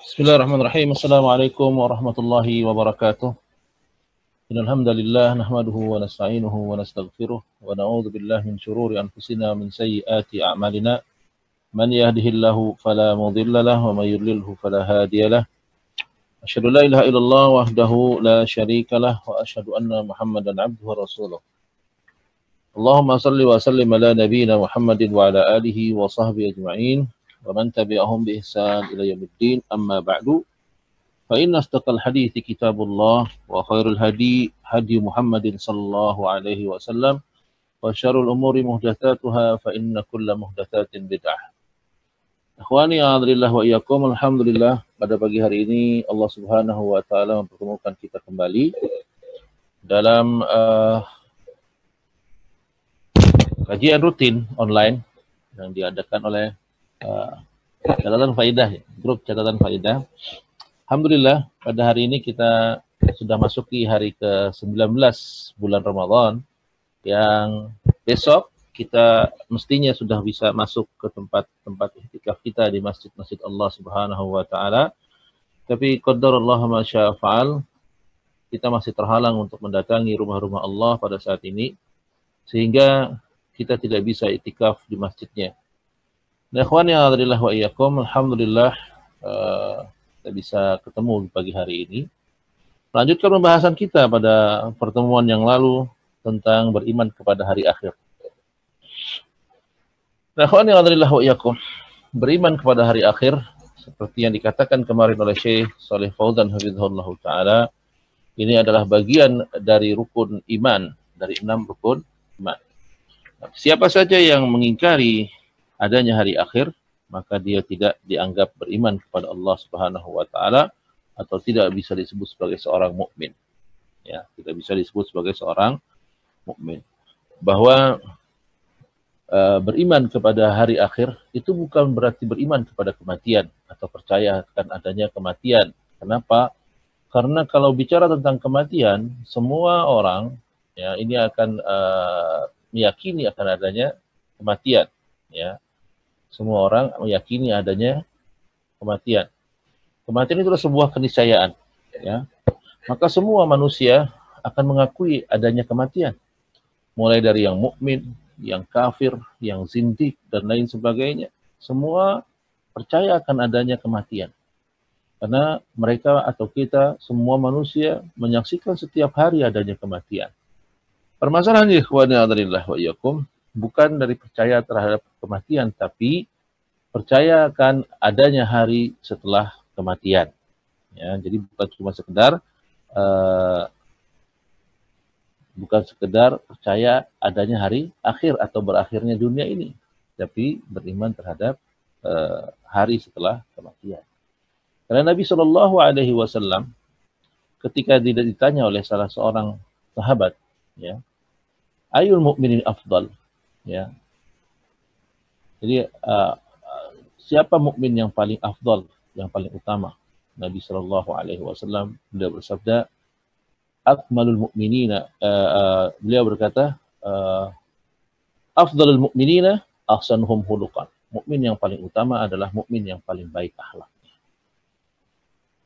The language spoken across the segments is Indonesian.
Bismillahirrahmanirrahim. Assalamualaikum warahmatullahi wabarakatuh. Innal hamdalillah nahmaduhu wa nasta'inuhu wa nastaghfiruh wa na'udzu billahi min shururi anfusina min sayyiati a'malina. Man yahdihillahu fala mudilla lahu wa may yudlilhu fala hadiya lahu. Asyhadu la ilaha illallah wahdahu la syarika lahu wa asyhadu anna Muhammadan abduhu wa rasuluh. Allahumma salli wa sallim ala nabiyyina Muhammadin wa ala alihi wa sahbihi ajma'in wa man tabi'ahum bi ihsan ila yaumiddin. Amma ba'du. فإن أصدق الحديث كتاب الله وخير الهدي هدي محمد صلى الله عليه وسلم وشر الأمور محدثاتها فإن كل محدثات بدعة. Ikhwani a'adzalillah wa iyyakum. Alhamdulillah, pada pagi hari ini Allah Subhanahu wa taala mempertemukan kita kembali dalam kajian rutin online yang diadakan oleh catatan faidah, grup catatan faidah. Alhamdulillah, pada hari ini kita sudah masuki hari ke-19 bulan Ramadan, yang besok kita mestinya sudah bisa masuk ke tempat-tempat i'tikaf kita di masjid-masjid Allah Subhanahu wa taala. Tapi qadarullah ma syaa fa'al, kita masih terhalang untuk mendatangi rumah-rumah Allah pada saat ini, sehingga kita tidak bisa i'tikaf di masjidnya. Nah, ikhwani a'adzalillah wa iyyakum, alhamdulillah kita bisa ketemu di pagi hari ini. Lanjutkan pembahasan kita pada pertemuan yang lalu tentang beriman kepada hari akhir. Nah, ikhwani a'adzalillah wa iyyakum, beriman kepada hari akhir seperti yang dikatakan kemarin oleh Syekh Shalih Fauzan hafizahullah taala, ini adalah bagian dari rukun iman, dari 6 rukun iman. Nah, siapa saja yang mengingkari adanya hari akhir, maka dia tidak dianggap beriman kepada Allah Subhanahu wa taala, atau tidak bisa disebut sebagai seorang mukmin. Ya, tidak bisa disebut sebagai seorang mukmin. Bahwa beriman kepada hari akhir itu bukan berarti beriman kepada kematian atau percaya akan adanya kematian. Kenapa? Karena kalau bicara tentang kematian, semua orang ya ini akan meyakini akan adanya kematian, ya. Semua orang meyakini adanya kematian. Kematian itu adalah sebuah keniscayaan, ya. Maka semua manusia akan mengakui adanya kematian. Mulai dari yang mukmin, yang kafir, yang zindik dan lain sebagainya. Semua percaya akan adanya kematian. Karena mereka atau kita semua manusia menyaksikan setiap hari adanya kematian. Permasalahannya ikhwani a'adzalillah wa iyyakum, bukan dari percaya terhadap kematian, tapi percaya akan adanya hari setelah kematian. Ya, jadi bukan sekedar percaya adanya hari akhir atau berakhirnya dunia ini, tapi beriman terhadap hari setelah kematian. Karena Nabi Shallallahu Alaihi Wasallam ketika ditanya oleh salah seorang sahabat, ya, ayul mukminin afdal. Ya. Jadi siapa mukmin yang paling afdal, yang paling utama? Nabi Shallallahu Alaihi Wasallam beliau bersabda, akmalul mukminina. Beliau berkata, afdalul mukminina ahsanuhum khuluqan. Mukmin yang paling utama adalah mukmin yang paling baik akhlaknya.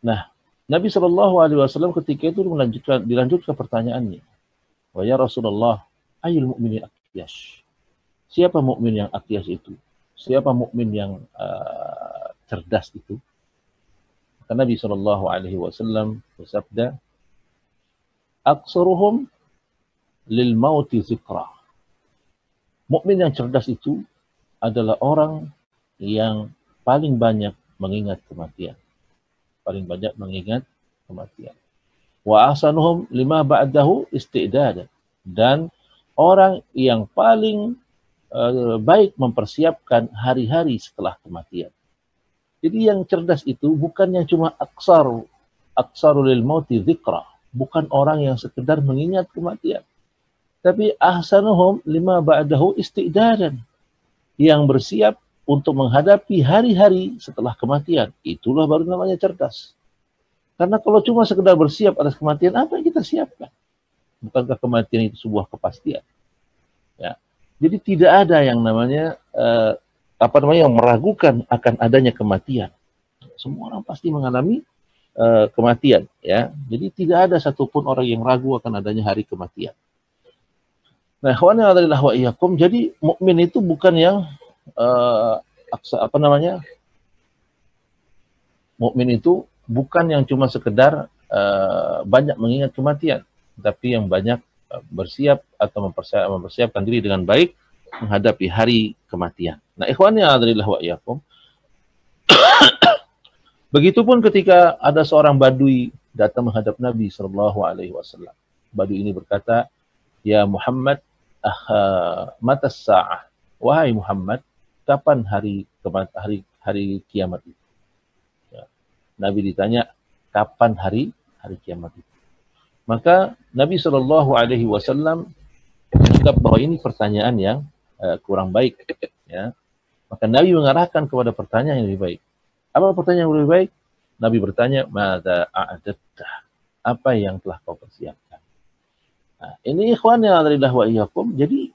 Nah, Nabi Shallallahu Alaihi Wasallam ketika itu dilanjutkan pertanyaannya, wa ya Rasulullah, ayul mukminin aqyas. Siapa mukmin yang aqyas itu? Siapa mukmin yang cerdas itu? Maka Nabi Shallallahu Alaihi Wasallam bersabda, aksaruhum lil mauti zikra. Mukmin yang cerdas itu adalah orang yang paling banyak mengingat kematian. Paling banyak mengingat kematian. Wa ahsanuhum lima ba'dahu isti'dadan. Dan orang yang paling baik mempersiapkan hari-hari setelah kematian. Jadi yang cerdas itu bukan yang cuma aksarul lil mauti dzikra, bukan orang yang sekedar mengingat kematian. Tapi ahsanuhum lima ba'dahu isti'dadan, yang bersiap untuk menghadapi hari-hari setelah kematian. Itulah baru namanya cerdas. Karena kalau cuma sekedar bersiap atas kematian, apa yang kita siapkan? Bukankah kematian itu sebuah kepastian? Ya. Jadi tidak ada yang namanya yang meragukan akan adanya kematian. Semua orang pasti mengalami kematian, ya. Jadi tidak ada satupun orang yang ragu akan adanya hari kematian. Nah, ikhwani adalah wa iyyakum. Jadi mukmin itu bukan yang apa namanya? Mukmin itu bukan yang cuma sekedar banyak mengingat kematian, tapi yang banyak bersiap atau mempersiapkan diri dengan baik menghadapi hari kematian. Nah, ikhwani adalah wa iyyakum. Begitupun ketika ada seorang badui datang menghadap Nabi Shallallahu Alaihi Wasallam. Badui ini berkata, Ya Muhammad, matas sa'ah. Wahai Muhammad, kapan hari kiamat itu? Ya. Nabi ditanya, kapan hari kiamat itu? Maka Nabi Shallallahu Alaihi Wasallam menganggap bahwa ini pertanyaan yang kurang baik. Ya. Maka Nabi mengarahkan kepada pertanyaan yang lebih baik. Apa pertanyaan yang lebih baik? Nabi bertanya, Mada a'adatta? Apa yang telah kau persiapkan? Nah, ini ikhwan yang adalah wa iyyakum. Jadi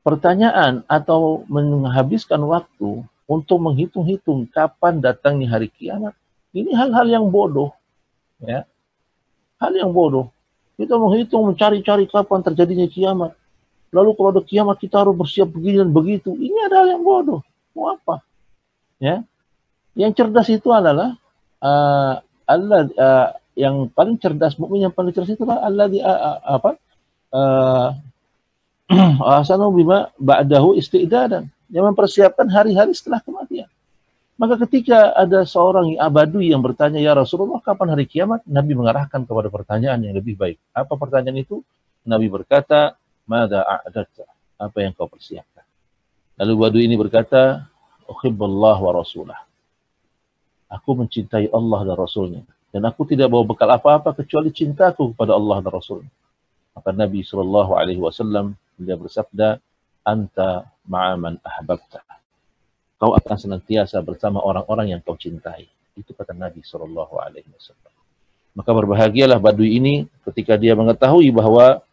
pertanyaan atau menghabiskan waktu untuk menghitung-hitung kapan datangnya hari kiamat, ini hal-hal yang bodoh, ya. Hal yang bodoh. Kita menghitung, mencari-cari kapan terjadinya kiamat. Lalu kalau ada kiamat kita harus bersiap begini dan begitu. Ini adalah hal yang bodoh. Mau apa? Ya, yang cerdas itu adalah yang paling cerdas, mukmin yang paling cerdas itu adalah ahsanu bima ba'dahu isti'dadan, yang mempersiapkan hari-hari setelah kematian. Maka ketika ada seorang badui yang bertanya, ya Rasulullah, kapan hari kiamat? Nabi mengarahkan kepada pertanyaan yang lebih baik. Apa pertanyaan itu? Nabi berkata, Mada a'adatta? Apa yang kau persiapkan? Lalu badui ini berkata, Uhibballah wa rasulah. Aku mencintai Allah dan Rasulnya. Dan aku tidak bawa bekal apa-apa kecuali cintaku kepada Allah dan Rasulnya. Maka Nabi SAW dia bersabda, Anta ma'aman ahbabta. Kau akan senantiasa bersama orang-orang yang kau cintai. Itu kata Nabi SAW. Maka berbahagialah badui ini ketika dia mengetahui bahwa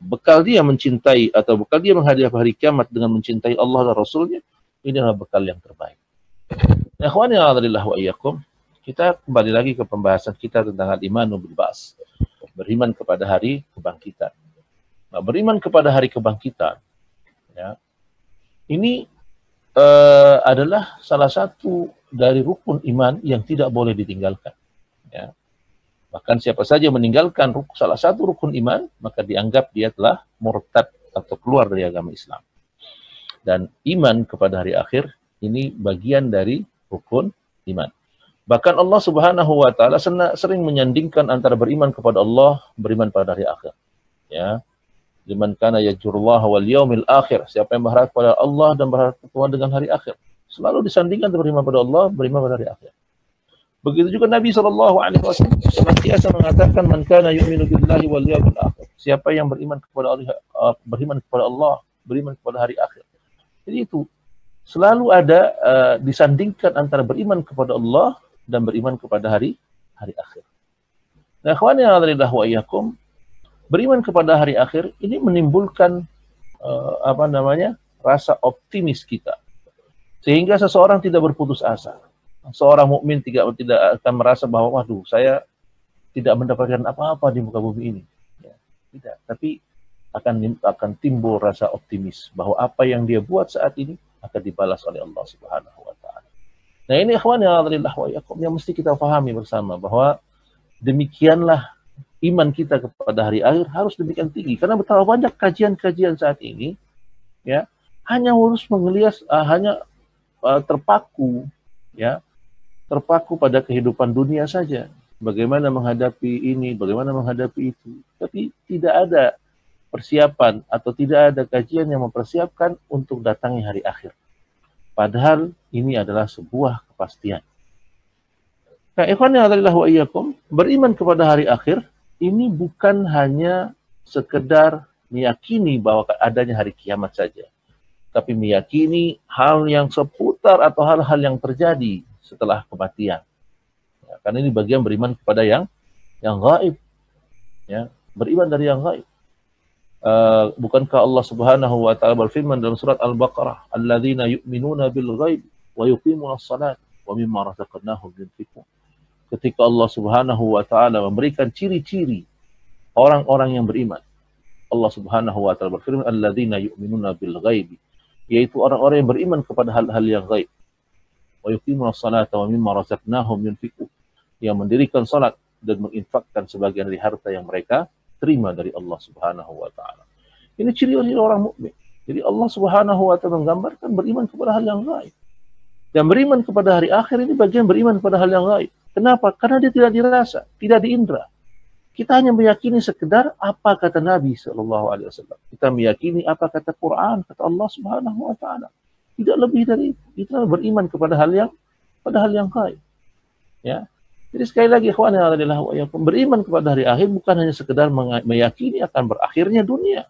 bekal dia mencintai atau bekal dia menghadapi hari kiamat dengan mencintai Allah dan Rasulnya, ini adalah bekal yang terbaik. Nah, ikhwani a'adhalillah wa iyyakum, kita kembali lagi ke pembahasan kita tentang al-imanu bil ba'ts, beriman kepada hari kebangkitan. Nah, beriman kepada hari kebangkitan, ya, ini adalah salah satu dari rukun iman yang tidak boleh ditinggalkan. Ya. Bahkan siapa saja meninggalkan salah satu rukun iman, maka dianggap dia telah murtad atau keluar dari agama Islam. Dan iman kepada hari akhir ini bagian dari rukun iman. Bahkan Allah Subhanahu wa taala sering menyandingkan antara beriman kepada Allah, beriman pada hari akhir. Ya. Liman kana yajrullaha wal yaumil akhir. Siapa yang berharap pada Allah dan berharap pertemuan dengan hari akhir. Selalu disandingkan beriman pada Allah, beriman pada hari akhir. Begitu juga Nabi SAW senantiasa mengatakan, Man kana yu'minu billahi wal yaumil akhir. Siapa yang beriman kepada Allah, beriman kepada hari akhir. Jadi itu selalu ada disandingkan antara beriman kepada Allah dan beriman kepada hari akhir. Nah, ikhwani a'adhalillah wa iyyakum, beriman kepada hari akhir ini menimbulkan rasa optimis kita, sehingga seseorang tidak berputus asa. Seorang mukmin tidak akan merasa bahwa waduh, saya tidak mendapatkan apa-apa di muka bumi ini. Ya, tidak, tapi akan timbul rasa optimis bahwa apa yang dia buat saat ini akan dibalas oleh Allah Subhanahu wa taala. Nah, ini ikhwan yang mesti kita pahami bersama bahwa demikianlah iman kita kepada hari akhir harus demikian tinggi, karena betapa banyak kajian-kajian saat ini ya hanya harus terpaku pada kehidupan dunia saja. Bagaimana menghadapi ini, bagaimana menghadapi itu. Tapi tidak ada persiapan atau tidak ada kajian yang mempersiapkan untuk datangnya hari akhir. Padahal ini adalah sebuah kepastian. Nah, ikhwan yang adalah wa iyyakum, beriman kepada hari akhir ini bukan hanya sekedar meyakini bahwa adanya hari kiamat saja, tapi meyakini hal yang seputar atau hal-hal yang terjadi setelah kematian. Ya, karena ini bagian beriman kepada yang gaib. Ya, beriman dari yang gaib. Bukankah Allah Subhanahu wa taala berfirman dalam surat Al-Baqarah, "Alladzina yu'minuna bil ghaib wa yuqimuna shalat wa mimma razaqnahum yunfiqun. Ketika Allah Subhanahu wa taala memberikan ciri-ciri orang-orang yang beriman, Allah Subhanahu wa taala berfirman, alladzina yu'minuna bil ghaibi, yaitu orang-orang yang beriman kepada hal-hal yang gaib. Wa yuqimuna shalata wa mimma razaqnahum yunfiqun, yang mendirikan salat dan menginfakkan sebagian dari harta yang mereka terima dari Allah Subhanahu wa taala. Ini ciri-ciri orang mukmin. Jadi Allah Subhanahu wa taala menggambarkan beriman kepada hal yang gaib. Dan beriman kepada hari akhir ini bagian beriman kepada hal yang gaib. Kenapa? Karena dia tidak dirasa, tidak diindra. Kita hanya meyakini sekedar apa kata Nabi SAW. Kita meyakini apa kata Quran, kata Allah Subhanahu wa taala. Tidak lebih dari itu. Kita beriman kepada hal yang gaib. Ya. Jadi sekali lagi ikhwan yang adalah beriman kepada hari akhir bukan hanya sekedar meyakini akan berakhirnya dunia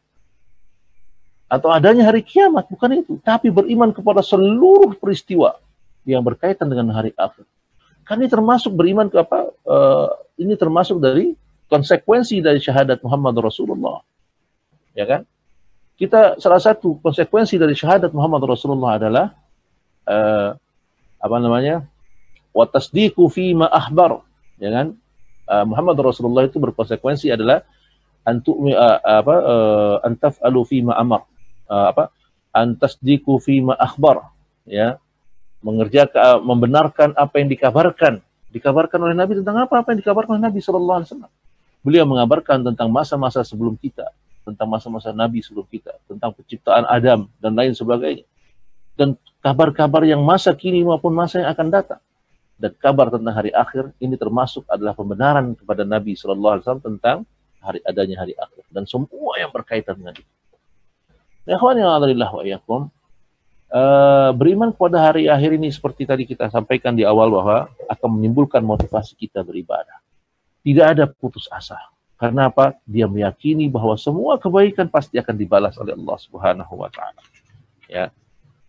atau adanya hari kiamat, bukan itu, tapi beriman kepada seluruh peristiwa yang berkaitan dengan hari akhir. Kan ini termasuk beriman ke apa? Ini termasuk dari konsekuensi dari syahadat Muhammad Rasulullah. Ya kan? Kita salah satu konsekuensi dari syahadat Muhammad Rasulullah adalah wa tasdiqu fi ma akhbar, ya kan? Muhammad Rasulullah itu berkonsekuensi adalah an taf'alu fi ma amar, an tasdiqu fi ma akhbar, ya, mengerjakan, membenarkan apa yang dikabarkan oleh Nabi. Tentang apa yang dikabarkan oleh Nabi sallallahu alaihi wasallam. Beliau mengabarkan tentang masa-masa sebelum kita, tentang masa-masa Nabi sebelum kita, tentang penciptaan Adam dan lain sebagainya, dan kabar-kabar yang masa kini maupun masa yang akan datang. Dan kabar tentang hari akhir ini termasuk adalah pembenaran kepada Nabi SAW tentang adanya hari akhir dan semua yang berkaitan dengan itu. Ya kawan yang alhamdulillah wa iyyakum, beriman kepada hari akhir ini seperti tadi kita sampaikan di awal bahwa akan menimbulkan motivasi kita beribadah. Tidak ada putus asa. Karena apa? Dia meyakini bahwa semua kebaikan pasti akan dibalas oleh Allah Subhanahu wa taala. Ya.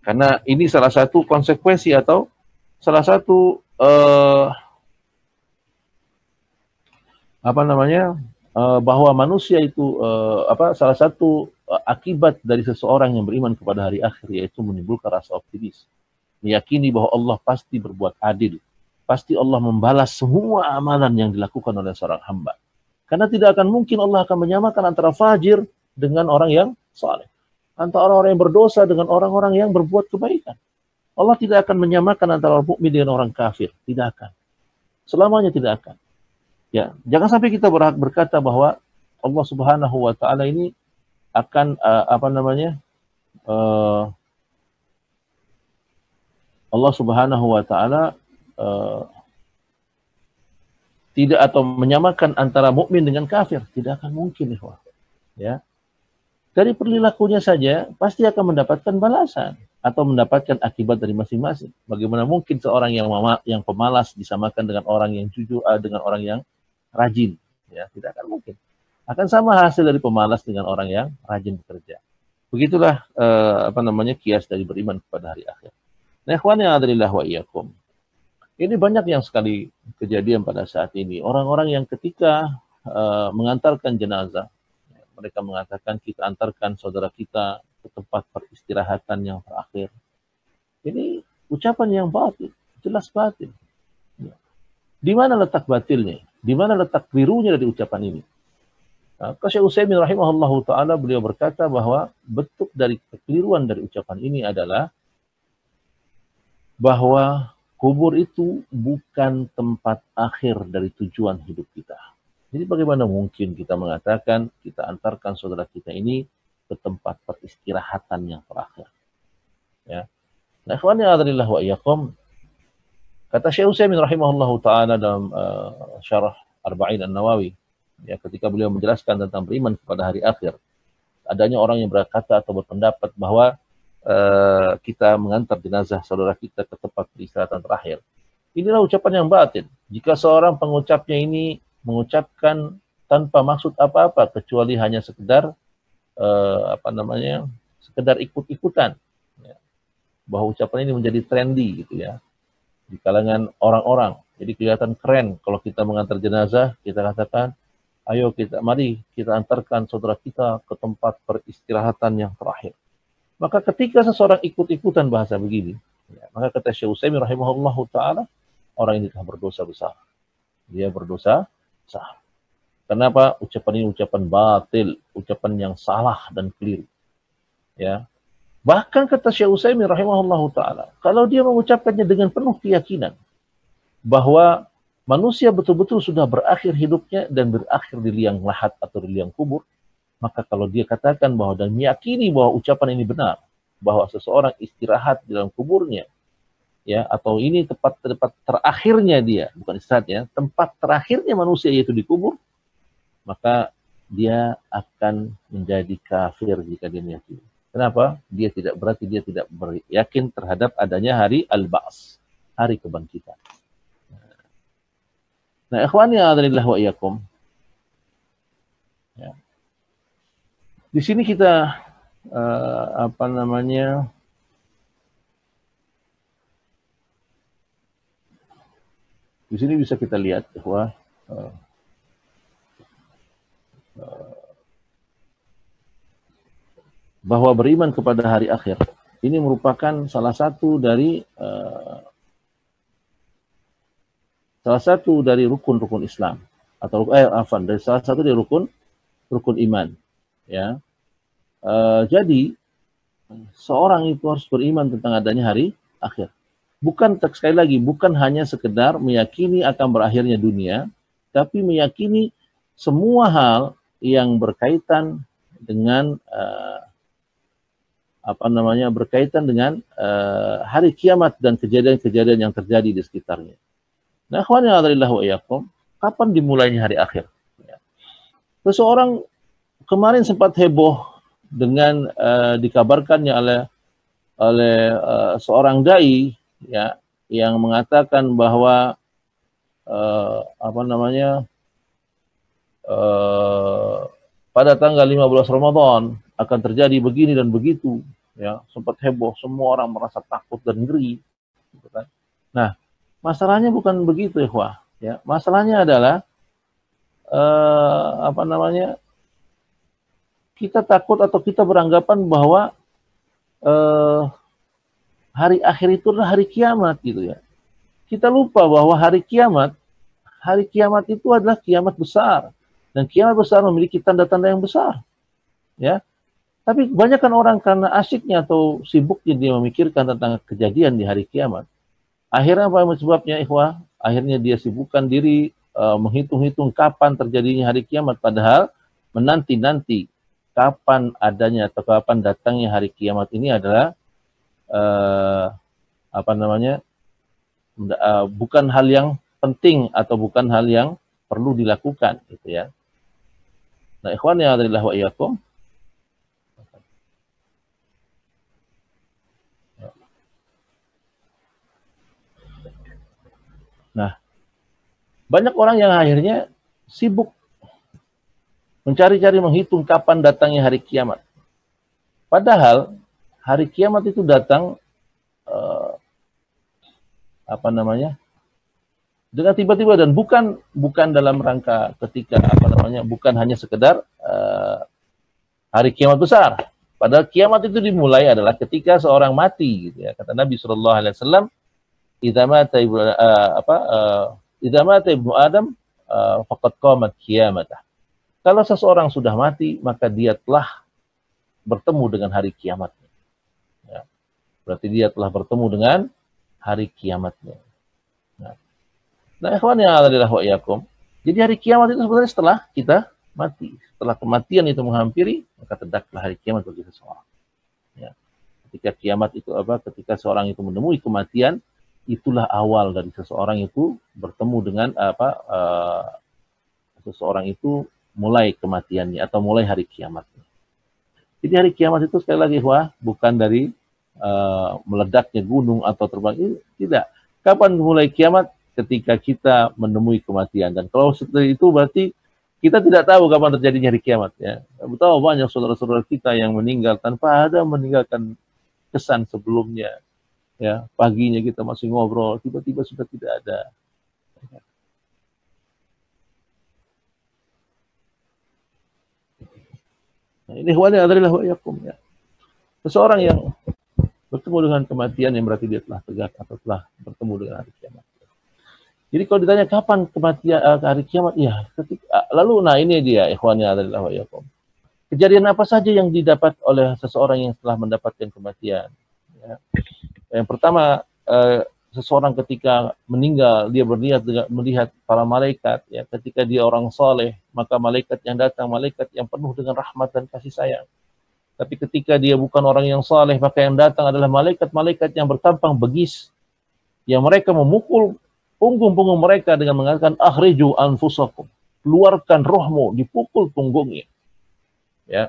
Karena ini salah satu konsekuensi atau salah satu bahwa manusia itu salah satu akibat dari seseorang yang beriman kepada hari akhir yaitu menimbulkan rasa optimis, meyakini bahwa Allah pasti berbuat adil, pasti Allah membalas semua amalan yang dilakukan oleh seorang hamba. Karena tidak akan mungkin Allah akan menyamakan antara fajir dengan orang yang saleh, antara orang yang berdosa dengan orang-orang yang berbuat kebaikan. Allah tidak akan menyamakan antara orang mukmin dengan orang kafir, tidak akan. Selamanya tidak akan. Ya, jangan sampai kita berkata bahwa Allah Subhanahu wa taala ini akan Allah Subhanahu wa taala tidak atau menyamakan antara mukmin dengan kafir, tidak akan mungkin, ikhwah. Ya. Dari perilakunya saja pasti akan mendapatkan balasan atau mendapatkan akibat dari masing-masing. Bagaimana mungkin seorang yang pemalas disamakan dengan orang yang jujur, dengan orang yang rajin? Ya, tidak akan mungkin. Akan sama hasil dari pemalas dengan orang yang rajin bekerja. Begitulah kias dari beriman kepada hari akhir. Nah, ikhwan yang adrillah wa iyyakum. Ini banyak yang sekali kejadian pada saat ini. Orang-orang yang ketika mengantarkan jenazah, mereka mengatakan kita antarkan saudara kita ke tempat peristirahatan yang terakhir. Ini ucapan yang batil, jelas batil. Di mana letak batilnya? Di mana letak kelirunya dari ucapan ini? Syekh Utsaimin rahimahullahu taala beliau berkata bahwa bentuk dari kekeliruan dari ucapan ini adalah bahwa kubur itu bukan tempat akhir dari tujuan hidup kita. Jadi bagaimana mungkin kita mengatakan kita antarkan saudara kita ini ke tempat peristirahatan yang terakhir. Ya. Nah, ikhwan ya adrillah wa iyyakum, kata Syekh Utsaimin rahimahullahu taala dalam syarah Arba'in An-Nawawi, ya, ketika beliau menjelaskan tentang beriman kepada hari akhir, adanya orang yang berkata atau berpendapat bahwa kita mengantar jenazah saudara kita ke tempat peristirahatan terakhir. Inilah ucapan yang batin. Jika seorang pengucapnya ini mengucapkan tanpa maksud apa-apa kecuali hanya sekedar sekedar ikut-ikutan, ya, bahwa ucapan ini menjadi trendy gitu ya di kalangan orang-orang. Jadi kelihatan keren kalau kita mengantar jenazah, kita katakan, ayo mari kita antarkan saudara kita ke tempat peristirahatan yang terakhir. Maka ketika seseorang ikut-ikutan bahasa begini, Ya, maka kata Syekh Utsaimin rahimahullahu taala, orang ini telah berdosa besar. Dia berdosa besar. Kenapa? Ucapan ini ucapan batil, ucapan yang salah dan keliru. Ya. Bahkan kata Syekh Utsaimin rahimahullahu taala, kalau dia mengucapkannya dengan penuh keyakinan bahwa manusia betul-betul sudah berakhir hidupnya dan berakhir di liang lahat atau di liang kubur, maka kalau dia katakan bahwa dan meyakini bahwa ucapan ini benar, bahwa seseorang istirahat di dalam kuburnya, ya, atau ini tempat terakhirnya dia, bukan istirahatnya, tempat terakhirnya manusia yaitu di kubur, maka dia akan menjadi kafir jika dia meyakini. Kenapa? Dia tidak berarti dia tidak beryakin terhadap adanya hari al-ba's, hari kebangkitan. Nah, ikhwani a'adhanillah wa iyyakum. Ya. Di sini kita apa namanya? Di sini bisa kita lihat bahwa bahwa beriman kepada hari akhir ini merupakan salah satu dari rukun-rukun Islam atau dari salah satu dari rukun iman, ya. Jadi seorang itu harus beriman tentang adanya hari akhir. Bukan, sekali lagi, bukan hanya sekedar meyakini akan berakhirnya dunia, tapi meyakini semua hal yang berkaitan dengan berkaitan dengan hari kiamat dan kejadian-kejadian yang terjadi di sekitarnya. Nah, akhwani a'adhanillah wa iyyakum, kapan dimulainya hari akhir? Ya. Seseorang kemarin sempat heboh dengan dikabarkannya oleh seorang dai, ya, yang mengatakan bahwa pada tanggal 15 Ramadan akan terjadi begini dan begitu, ya, sempat heboh, semua orang merasa takut dan ngeri, gitu kan. Nah, masalahnya bukan begitu, ikhwah, ya. Masalahnya adalah kita takut atau kita beranggapan bahwa hari akhir itu adalah hari kiamat, gitu ya. Kita lupa bahwa hari kiamat itu adalah kiamat besar, dan kiamat besar memiliki tanda-tanda yang besar, ya. Tapi kebanyakan orang karena asyiknya atau sibuknya dia memikirkan tentang kejadian di hari kiamat, akhirnya apa sebabnya, ikhwah? Akhirnya dia sibukkan diri menghitung-hitung kapan terjadinya hari kiamat, padahal menanti-nanti kapan adanya atau kapan datangnya hari kiamat ini adalah bukan hal yang penting atau bukan hal yang perlu dilakukan, gitu ya. Nah, ikhwan ya adalah wa iyyakum. Nah, banyak orang yang akhirnya sibuk mencari-cari menghitung kapan datangnya hari kiamat. Padahal hari kiamat itu datang dengan tiba-tiba dan bukan dalam rangka ketika bukan hanya sekedar hari kiamat besar. Padahal kiamat itu dimulai adalah ketika seorang mati, gitu ya. Kata Nabi sallallahu alaihi wasallam, idza mata ibnu Adam faqad qamat kiamatah. Kalau seseorang sudah mati, maka dia telah bertemu dengan hari kiamatnya. Ya. Berarti dia telah bertemu dengan hari kiamatnya. Nah, ikhwan yang adalah wa iyyakum. Jadi hari kiamat itu sebenarnya setelah kita mati. Setelah kematian itu menghampiri, maka tegaklah hari kiamat bagi seseorang. Ya. Ketika kiamat itu ketika seorang itu menemui kematian, itulah awal dari seseorang itu bertemu dengan seseorang itu mulai kematiannya atau mulai hari kiamatnya. Jadi hari kiamat itu sekali lagi, bukan dari meledaknya gunung atau terbang, tidak. Kapan mulai kiamat? Ketika kita menemui kematian. Dan kalau seperti itu berarti kita tidak tahu kapan terjadinya hari kiamat, ya. Betul, banyak saudara-saudara kita yang meninggal tanpa ada meninggalkan kesan sebelumnya. Ya, paginya kita masih ngobrol, tiba-tiba sudah tidak ada. Nah, ini wali adalah wa yakum, ya. Seseorang yang Bertemu dengan kematian yang berarti dia telah tegak atau telah bertemu dengan hari kiamat. Jadi kalau ditanya kapan kematian hari kiamat, ya ketika, lalu nah ini dia ikhwani adalah wa yakum. Kejadian apa saja yang didapat oleh seseorang yang telah mendapatkan kematian? Ya. Yang pertama, seseorang ketika meninggal, dia berniat dengan melihat para malaikat. Ya. Ketika dia orang soleh, maka malaikat yang datang, malaikat yang penuh dengan rahmat dan kasih sayang. Tapi ketika dia bukan orang yang soleh, maka yang datang adalah malaikat-malaikat yang bertampang begis. Yang mereka memukul punggung-punggung mereka dengan mengatakan, akhriju anfusakum. Keluarkan rohmu, dipukul punggungnya. Ya,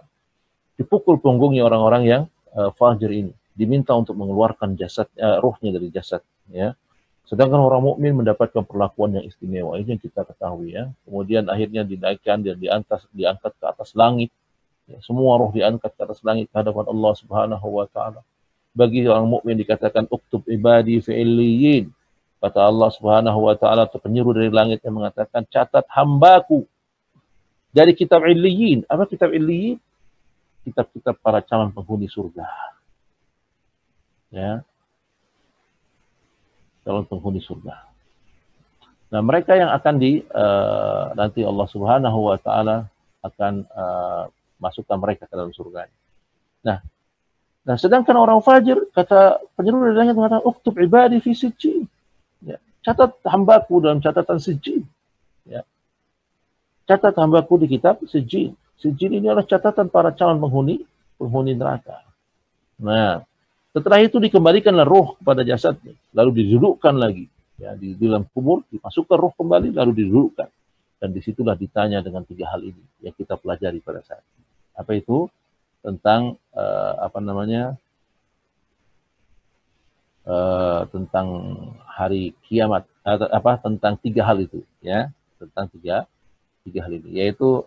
dipukul punggungnya orang-orang yang fajir ini, diminta untuk mengeluarkan jasad ruhnya dari jasad, ya. Sedangkan orang mukmin mendapatkan perlakuan yang istimewa, ini yang kita ketahui, ya. Kemudian akhirnya dinaikkan dan diangkat ke atas langit, ya. Semua roh diangkat ke atas langit ke hadapan Allah Subhanahu wa taala. Bagi orang mukmin dikatakan uktub ibadi fi illiyin. Kata Allah Subhanahu wa taala atau penyeru dari langit yang mengatakan catat hambaku dari kitab Illiyin. Apa kitab Illiyin? Kitab-kitab para calon penghuni surga. Ya. Calon penghuni surga. Nah, mereka yang akan nanti Allah Subhanahu wa taala akan masukkan mereka ke dalam surga. Nah, sedangkan orang fajir, kata penyeru dari langit mengatakan uktub ibadi fi sijjin. Ya. Catat hambaku dalam catatan sijjin. Ya. Catat hambaku di kitab sijjin. Sijjin ini adalah catatan para calon penghuni neraka. Nah, setelah itu dikembalikanlah roh kepada jasadnya, lalu didudukkan lagi, ya, di dalam kubur, dimasukkan roh kembali, lalu didudukkan. Dan disitulah ditanya dengan 3 hal ini yang kita pelajari pada saat ini. Apa itu? Tentang tentang hari kiamat, tentang 3 hal itu, ya, tentang tiga hal ini, yaitu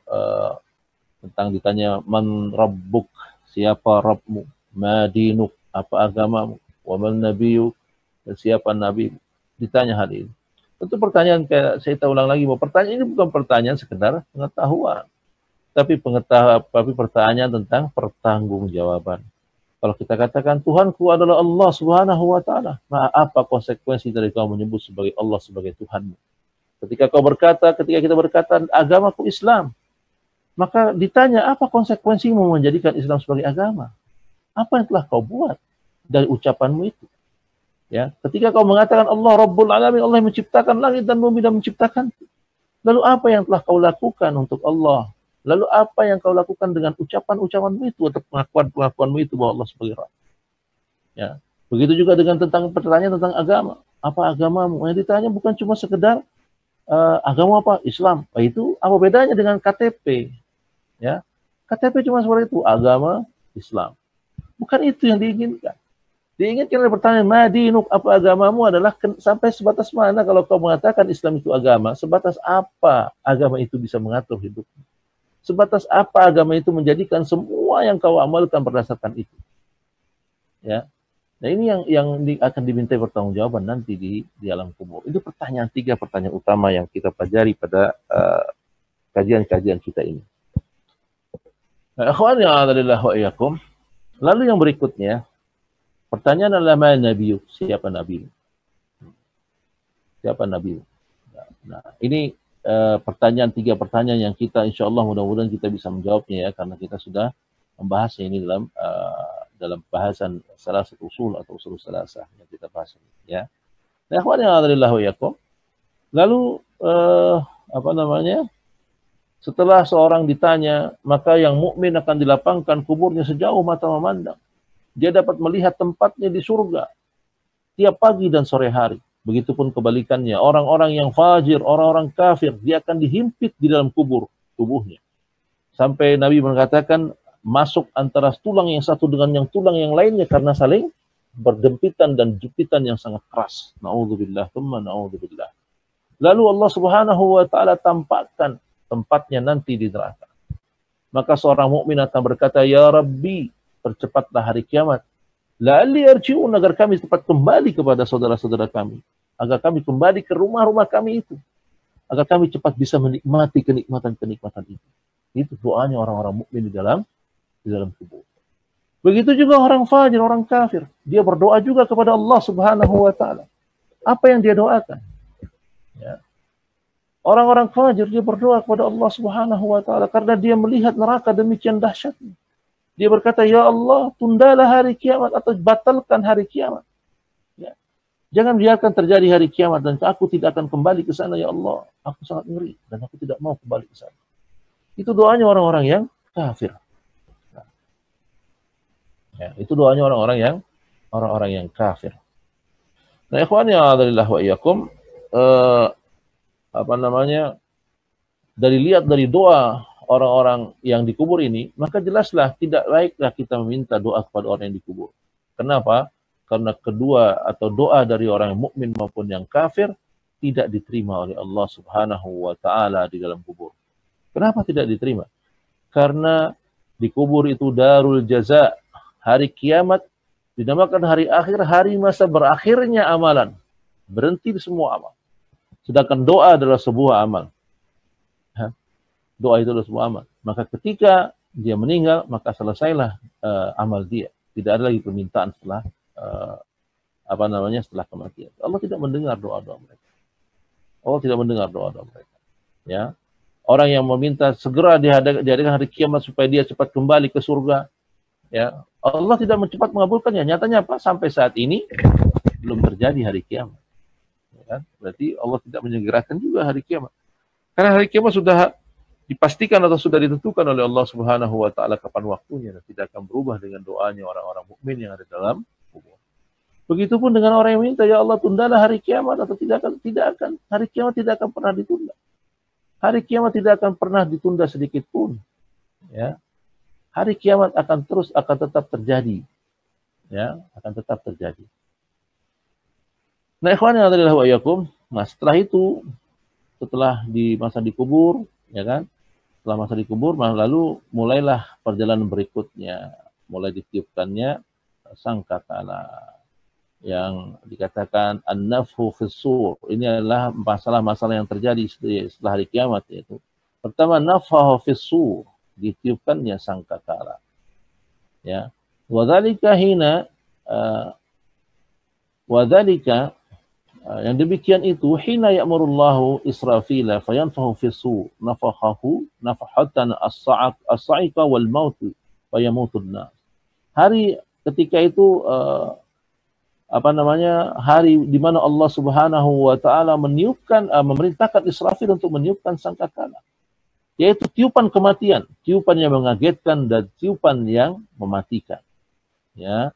tentang ditanya man rabbuk, siapa Rabbmu, ma dinuk, apa agamamu, wa man nabiyuk, dan siapa nabi. Ditanya hal ini. Tentu pertanyaan, kayak saya ulang lagi, bahwa pertanyaan ini bukan pertanyaan sekedar pengetahuan, tapi pertanyaan tentang pertanggungjawaban. Kalau kita katakan Tuhanku adalah Allah Subhanahu wa taala, maka apa konsekuensi dari kau menyebut sebagai Allah sebagai Tuhanmu? Ketika kita berkata agamaku Islam, maka ditanya apa konsekuensimu menjadikan Islam sebagai agama? Apa yang telah kau buat dari ucapanmu itu? Ya, ketika kau mengatakan Allah Rabbul Alamin, Allah yang menciptakan langit dan bumi dan menciptakan, lalu apa yang telah kau lakukan untuk Allah? Lalu apa yang kau lakukan dengan ucapan-ucapanmu itu atau pengakuan-pengakuanmu itu bahwa Allah sebagai Rabb? Ya, begitu juga dengan pertanyaan tentang agama. Apa agamamu? Yang ditanya bukan cuma sekedar agama apa? Islam. Itu apa bedanya dengan KTP? Ya, KTP cuma seperti itu, agama Islam. Bukan itu yang diinginkan. Diinginkan oleh pertanyaan madinuk, apa agamamu, adalah sampai sebatas mana kalau kau mengatakan Islam itu agama, sebatas apa agama itu bisa mengatur hidupmu? Sebatas apa agama itu menjadikan semua yang kau amalkan berdasarkan itu? Ya. Nah, ini yang akan dimintai pertanggungjawaban nanti di alam kubur. Itu tiga pertanyaan utama yang kita pelajari pada kajian-kajian kita ini. Nah, akhwan yang adalah wa iyyakum. Lalu yang berikutnya, pertanyaan adalah mana nabi? Siapa nabi? Siapa nabi? Nah, ini tiga pertanyaan yang kita insya Allah mudah-mudahan kita bisa menjawabnya, ya, karena kita sudah membahasnya ini dalam bahasan salah satu usul atau usul salasah yang kita bahas ini, ya. Nah, akhwan yang adalah wa iyyakum. Lalu setelah seorang ditanya, maka yang mukmin akan dilapangkan kuburnya sejauh mata memandang. Dia dapat melihat tempatnya di surga tiap pagi dan sore hari. Begitupun kebalikannya, orang-orang yang fajir, orang-orang kafir, dia akan dihimpit di dalam tubuhnya. Sampai Nabi mengatakan, masuk antara tulang yang satu dengan yang tulang yang lainnya karena saling berdempitan dan jepitan yang sangat keras. Na'udzubillah, thumma na'udzubillah. Lalu Allah Subhanahu wa taala tampakkan tempatnya nanti di neraka. Maka seorang mukmin akan berkata, ya Rabbi, percepatlah hari kiamat. La'alli arji'un, agar kami cepat kembali kepada saudara-saudara kami. Agar kami kembali ke rumah-rumah kami itu. Agar kami cepat bisa menikmati kenikmatan-kenikmatan itu. Itu doanya orang-orang mukmin di dalam kubur. Begitu juga orang fajir, orang kafir. Dia berdoa juga kepada Allah Subhanahu wa taala. Apa yang dia doakan? Ya. Orang-orang fajir dia berdoa kepada Allah Subhanahu wa taala karena dia melihat neraka demikian dahsyatnya. Dia berkata, "Ya Allah, tundalah hari kiamat atau batalkan hari kiamat." Ya. Jangan biarkan terjadi hari kiamat dan aku tidak akan kembali ke sana, ya Allah. Aku sangat ngeri dan aku tidak mau kembali ke sana. Itu doanya orang-orang yang kafir. Ya, itu doanya orang-orang yang kafir. Nah, ikhwan ya adzalillah wa iyyakum, apa namanya? Dari doa orang-orang yang dikubur ini, maka jelaslah tidak baiklah kita meminta doa kepada orang yang dikubur. Kenapa? Karena kedua atau doa dari orang yang mukmin maupun yang kafir tidak diterima oleh Allah Subhanahu wa taala di dalam kubur. Kenapa tidak diterima? Karena di kubur itu darul jaza, hari kiamat, dinamakan hari akhir, hari masa berakhirnya amalan. Berhenti semua amal. Sedangkan doa adalah sebuah amal. Doa itu adalah sebuah amal. Maka ketika dia meninggal, maka selesailah amal dia. Tidak ada lagi permintaan setelah setelah kematian. Allah tidak mendengar doa-doa mereka. Allah tidak mendengar doa-doa mereka. Ya. Orang yang meminta segera diadakan hari kiamat supaya dia cepat kembali ke surga, ya, Allah tidak cepat mengabulkannya. Nyatanya apa? Sampai saat ini belum terjadi hari kiamat. Ya kan? Berarti Allah tidak menyegerakan juga hari kiamat. Karena hari kiamat sudah dipastikan atau sudah ditentukan oleh Allah Subhanahu wa taala kapan waktunya dan tidak akan berubah dengan doanya orang-orang mukmin yang ada dalam kubur. Begitupun dengan orang yang minta, ya Allah tundalah hari kiamat, atau tidak akan hari kiamat tidak akan pernah ditunda. Hari kiamat tidak akan pernah ditunda sedikit pun. Ya. Hari kiamat akan tetap terjadi. Ya, akan tetap terjadi. Nah, ikhwan yang adalah wa iyyakum, nah setelah itu, setelah di masa dikubur, ya kan? Setelah masa dikubur, lalu mulailah perjalanan berikutnya, mulai ditiupkannya sangkakala yang dikatakan an-nafhu fis-sur. Ini adalah masalah-masalah yang terjadi setelah hari kiamat, yaitu pertama nafhahu fis-sur, ditiupkannya sangkakala. Ya. Wadzalika hina yang demikian itu hina ya'murullahu Israfila fayanfahu fis-sur nafakhahu nafahatan as-sa'iqa wal maut fayamutun nas. Hari ketika itu hari di mana Allah Subhanahu wa taala memerintahkan Israfil untuk meniupkan sangkakala, yaitu tiupan kematian, tiupan yang mengagetkan dan tiupan yang mematikan. Ya.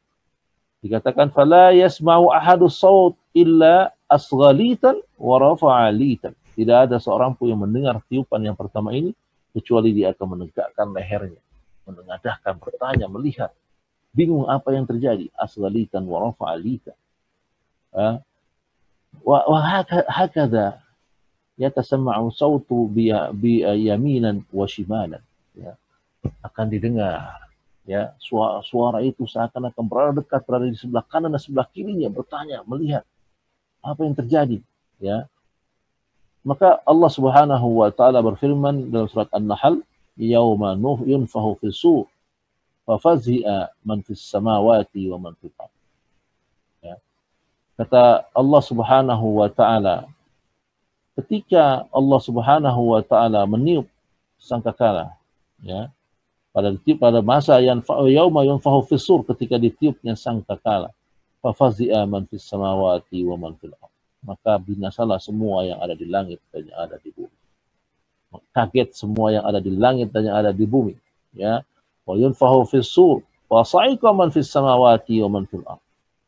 Dikatakan fala yasma'u ahadu saut illa asghalitan wa rafa'alitan. Tidak ada seorang pun yang mendengar tiupan yang pertama ini kecuali dia akan menegakkan lehernya, menengadahkan, bertanya, melihat, bingung apa yang terjadi. Asghalitan wa rafa'alitan. Wa hakadha yatasamma'u sautu bi yaminan wa shimalan. Ya. Akan didengar. Ya, suara itu seakan-akan berada dekat, berada di sebelah kanan dan sebelah kirinya, bertanya, melihat apa yang terjadi. Ya, maka Allah Subhanahu wa taala berfirman dalam surat An-Nahl, "Yauma yunfahu fis-sur, fafazi'a man fis samawati wa man fil ardh." Ya. Kata Allah Subhanahu wa taala, ketika Allah Subhanahu wa taala meniup sangkakala, ya, pada masa yauma yunfahu fis-sur, ketika ditiupnya sangkakala, fafazi'a man fis samawati wa man fil ardh, maka binasalah semua yang ada di langit dan yang ada di bumi. Kaget semua yang ada di langit dan yang ada di bumi, ya. Wa yunfahu fis-sur wa sa'iqa man fis samawati wa man fil ardh,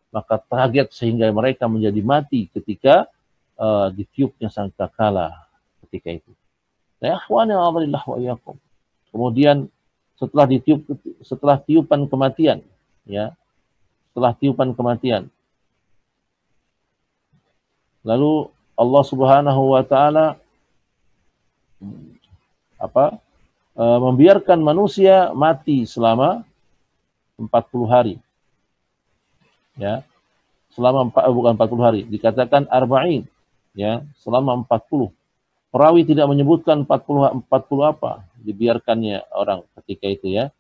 maka kaget sehingga mereka menjadi mati ketika ditiupnya sangkakala ketika itu. Ya ikhwan ya Allah wa iyyakum. Kemudian setelah tiupan kematian, ya, setelah tiupan kematian, lalu Allah Subhanahu wa taala membiarkan manusia mati selama 40 hari. Ya. Bukan 40 hari, dikatakan arba'in, ya, selama 40. Perawi tidak menyebutkan 40 apa dibiarkannya orang ketika itu, ya.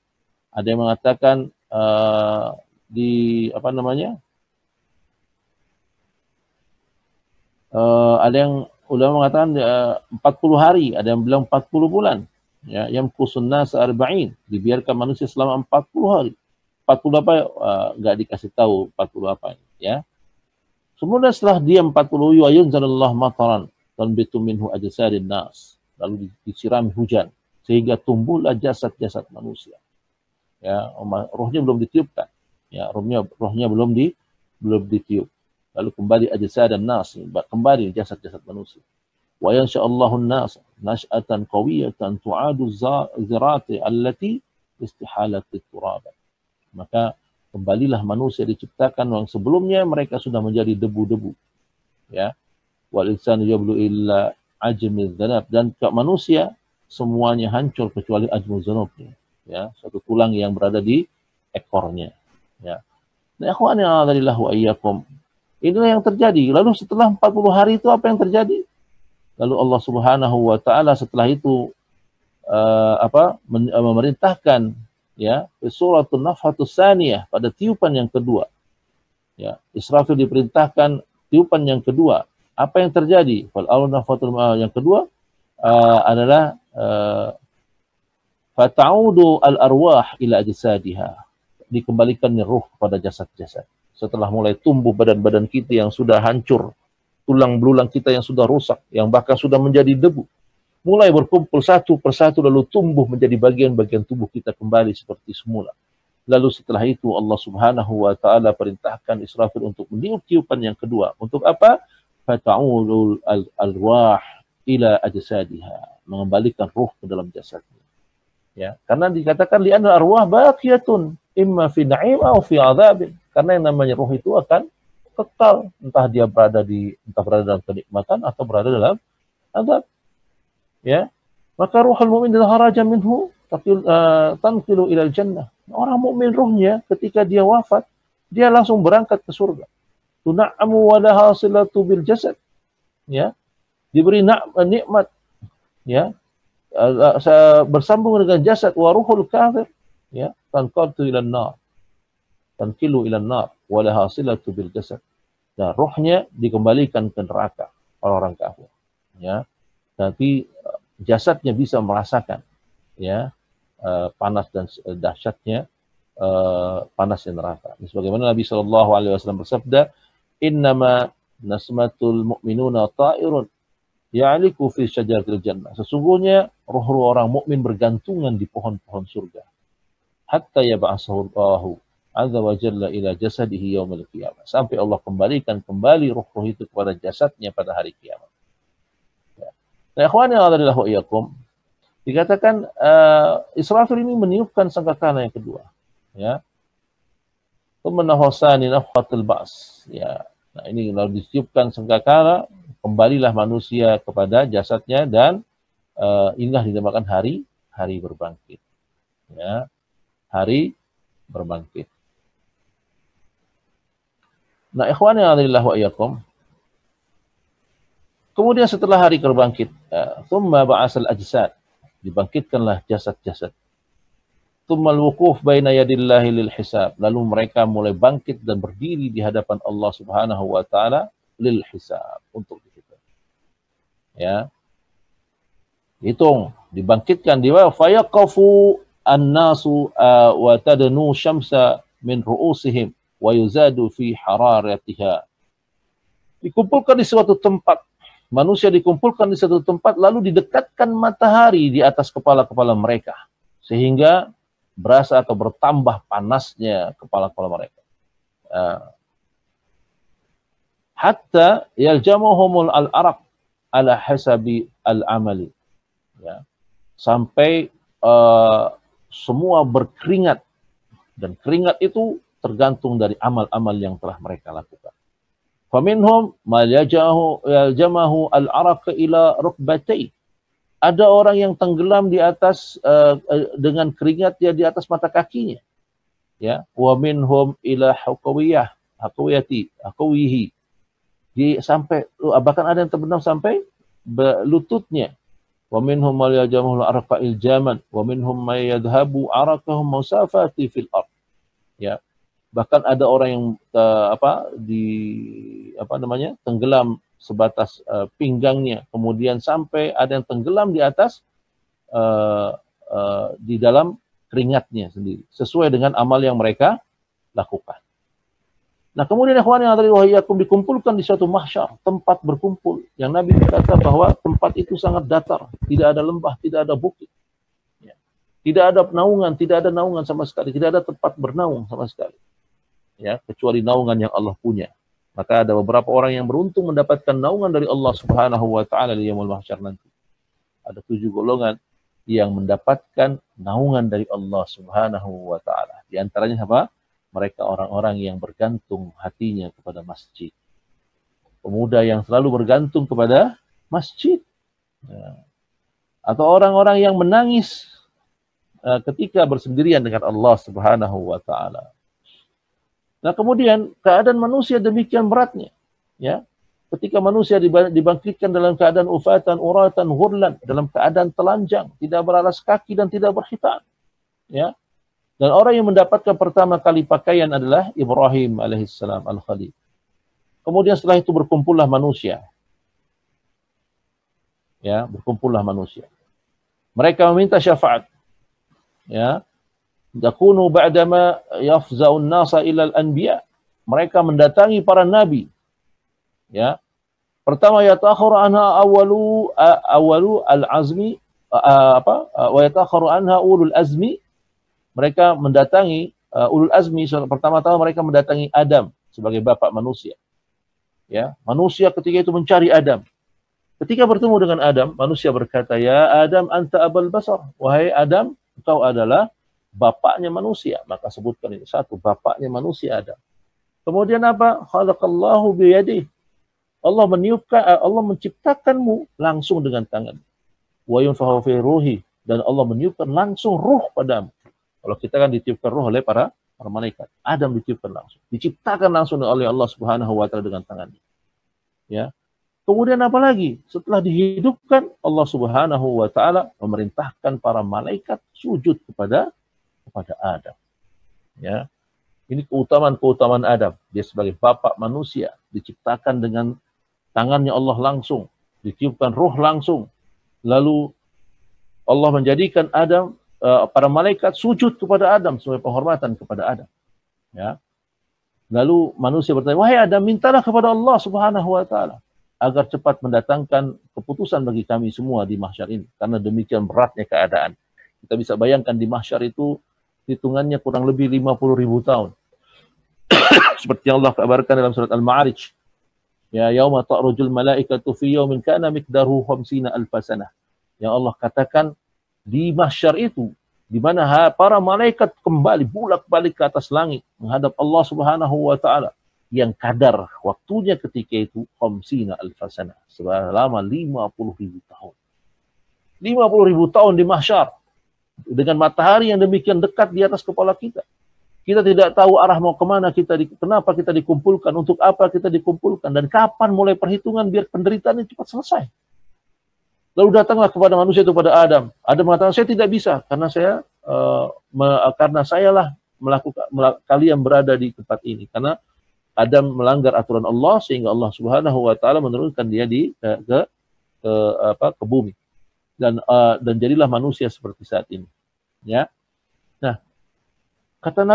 Ada yang mengatakan di apa namanya? Ada yang ulama mengatakan 40 hari, ada yang bilang 40 bulan. Ya, yang kusunna se-arba'in, dibiarkan manusia selama 40 hari. 40 apa? Enggak dikasih tahu 40 apa, ya. Kemudian setelah dia 40 yunzalullah mataran tanbitu minhu ajsadun nas. Lalu disirami hujan sehingga tumbuhlah jasad-jasad manusia. Ya, rohnya belum ditiupkan. Ya, rohnya belum ditiup. Lalu kembali ajsadun nas, kembali jasad-jasad manusia. Wa yansha'allahu an-nas nash'atan qawiyatan tu'adu zirati allati istihalat turab. Maka kembalilah manusia diciptakan yang sebelumnya mereka sudah menjadi debu-debu. Ya. Wal insanu yablu illa ajmiz dzanab, dan manusia semuanya hancur kecuali ajmuz dzanabnya. Ya, satu tulang yang berada di ekornya. Ya. Nah, ikhwani a'adzallahu wa iyyakum. Inilah yang terjadi. Lalu setelah 40 hari itu apa yang terjadi? Lalu Allah Subhanahu wa taala setelah itu memerintahkan, ya, suratul nafhatus tsaniyah, pada tiupan yang kedua. Ya, Israfil diperintahkan tiupan yang kedua. Apa yang terjadi? Fal nafhatul yang kedua adalah fata'udu al-arwah ila ajsadiha. Dikembalikannya ruh kepada jasad-jasad. Setelah mulai tumbuh badan-badan kita yang sudah hancur, tulang belulang kita yang sudah rusak, yang bahkan sudah menjadi debu, mulai berkumpul satu persatu, lalu tumbuh menjadi bagian-bagian tubuh kita kembali seperti semula. Lalu setelah itu Allah Subhanahu wa taala perintahkan Israfil untuk meniup tiupan yang kedua. Untuk apa? Fata'ulul al-arwah ila ajsadiha, mengembalikan ruh ke dalam jasadnya. Ya, karena dikatakan li'anna arwah baqiyatun imma fi na'im aw fi 'adzabin. Karena yang namanya ruh itu akan kekal, entah dia berada dalam kenikmatan atau berada dalam azab. Ya, maka ruhul mu'min idza kharaja minhu tanqilu ila jannah. Orang mukmin ruhnya ketika dia wafat, dia langsung berangkat ke surga. Tun'amu wa laha silatu bil jasad. Ya, diberi nikmat, ya, bersambung dengan jasad. Wa ruhul kafir, ya, tanqilu ila nar. Tanqilu ila nar wa laha silatu bil jasad. Dan ruhnya dikembalikan ke neraka orang-orang kafir. Ya, tapi jasadnya bisa merasakan, ya, panas dan dahsyatnya panasnya neraka. Sebagaimana Nabi Shallallahu Alaihi Wasallam bersabda, "Innama nasmatul mu'minuna ta'irun ya'liku fi syajaratil jannah." Sesungguhnya roh-roh orang mukmin bergantungan di pohon-pohon surga. Hatta yab'atsahu Allahu azza wa jalla ila jasadihi yaumil qiyamah. Sampai Allah kembalikan kembali roh-roh itu kepada jasadnya pada hari kiamat. Nah, ikhwani a'adzallahu iyyakum, dikatakan Israfil ini meniupkan sangkakala yang kedua, ya. Tumanahosani nafhatul ba's, ya. Nah, ini lalu ditiupkan sangkakala, kembalilah manusia kepada jasadnya, dan inilah dinamakan hari berbangkit. Ya, hari berbangkit. Nah, ikhwani a'adzallahu iyyakum, kemudian setelah hari berbangkit, thumma ba'asal ajsad, dibangkitkanlah jasad-jasad. Thummal wukuf baina yadillahi lil hisab, lalu mereka mulai bangkit dan berdiri di hadapan Allah Subhanahu wa taala lil hisab, untuk dihitung. Ya. Hitung, dibangkitkan, fayaqafu an-nasu wa tadnu syamsa min ru'usihim wa yuzadu fi hararatiha. Dikumpulkan di suatu tempat. Manusia dikumpulkan di satu tempat, lalu didekatkan matahari di atas kepala-kepala mereka, sehingga berasa atau bertambah panasnya kepala-kepala mereka. Hatta yaljamuhumul al-araq ala hasabi al-amali. Ya. Sampai semua berkeringat, dan keringat itu tergantung dari amal-amal yang telah mereka lakukan. Faminhum ma yajamahu al-araq ila rukbatay. Ada orang yang tenggelam di atas dengan keringat dia di atas mata kakinya. Ya, wa minhum ila haqawihi. Sampai bahkan ada yang terbenam sampai lututnya. Wa minhum ma yajamahu al-araq iljaman wa minhum ma yadhhabu araqahum musafati fil ard. Ya, bahkan ada orang yang tenggelam sebatas pinggangnya, kemudian sampai ada yang tenggelam di atas di dalam keringatnya sendiri, sesuai dengan amal yang mereka lakukan. Nah, kemudian ikhwan yang ada dikumpulkan di suatu mahsyar, tempat berkumpul, yang Nabi berkata bahwa tempat itu sangat datar, tidak ada lembah, tidak ada bukit, ya. Tidak ada naungan, tidak ada naungan sama sekali, tidak ada tempat bernaung sama sekali, ya, kecuali naungan yang Allah punya. Maka ada beberapa orang yang beruntung mendapatkan naungan dari Allah Subhanahu wa taala di yaumul mahsyar nanti. Ada 7 golongan yang mendapatkan naungan dari Allah Subhanahu wa taala. Di antaranya apa? Mereka orang-orang yang bergantung hatinya kepada masjid. Pemuda yang selalu bergantung kepada masjid. Ya. Atau orang-orang yang menangis ketika bersendirian dengan Allah Subhanahu wa taala. Nah, kemudian keadaan manusia demikian beratnya, ya. Ketika manusia dibangkitkan dalam keadaan ufatan, uratan, ghurlan, dalam keadaan telanjang, tidak beralas kaki dan tidak berkhitan, ya. Dan orang yang mendapatkan pertama kali pakaian adalah Ibrahim alaihissalam al-Khalil. Kemudian setelah itu berkumpullah manusia. Ya, berkumpullah manusia. Mereka meminta syafaat. Ya. Yakunu ba'dama yafza'un nasa ilal anbiya. Mereka mendatangi para nabi. Ya. Pertama yatakhuru anha awalu al-azmi wa yatakhuru anha ulul azmi. Mereka mendatangi ulul azmi, pertama-tama mereka mendatangi Adam sebagai bapak manusia. Ya, manusia ketika itu mencari Adam. Ketika bertemu dengan Adam, manusia berkata, "Ya Adam, anta abul basar." Wahai Adam, engkau adalah bapaknya manusia. Maka sebutkan ini satu, bapaknya manusia Adam. Kemudian apa? Khalaqallahu biyadihi. Allah menciptakanmu langsung dengan tangan. Wa yunfahu fi ruhi, dan Allah meniupkan langsung ruh padamu. Kalau kita kan ditiupkan ruh oleh para malaikat. Adam ditiupkan langsung. Diciptakan langsung oleh Allah Subhanahu wa taala dengan tangannya. Ya. Kemudian apa lagi? Setelah dihidupkan, Allah Subhanahu wa taala memerintahkan para malaikat sujud kepada Adam. Ya. Ini keutamaan Adam. Dia sebagai bapak manusia, diciptakan dengan tangannya Allah langsung, ditiupkan ruh langsung. Lalu Allah menjadikan Adam, para malaikat sujud kepada Adam sebagai penghormatan kepada Adam. Ya. Lalu manusia bertanya, "Wahai Adam, mintalah kepada Allah Subhanahu wa taala agar cepat mendatangkan keputusan bagi kami semua di mahsyar ini." Karena demikian beratnya keadaan. Kita bisa bayangkan di mahsyar itu hitungannya kurang lebih 50.000 tahun. Seperti yang Allah kabarkan dalam surat Al-Ma'arij. Ya, yauma ta'rujul malaikatu fi yaumin kana miqdaruhu 50 alf sanah. Yang Allah katakan di mahsyar itu, di mana para malaikat kembali bulak-balik ke atas langit menghadap Allah Subhanahu wa taala, yang kadar waktunya ketika itu 50 alf sanah, selama 50.000 tahun. 50.000 tahun di mahsyar dengan matahari yang demikian dekat di atas kepala kita. Kita tidak tahu arah mau kemana kenapa kita dikumpulkan, untuk apa kita dikumpulkan, dan kapan mulai perhitungan biar penderitaan ini cepat selesai. Lalu datanglah kepada manusia itu, kepada Adam. Adam mengatakan, "Saya tidak bisa karena sayalah kalian berada di tempat ini." Karena Adam melanggar aturan Allah sehingga Allah Subhanahu wa taala menurunkan dia ke bumi. Dan jadilah manusia seperti saat ini. Ya. Nah, kata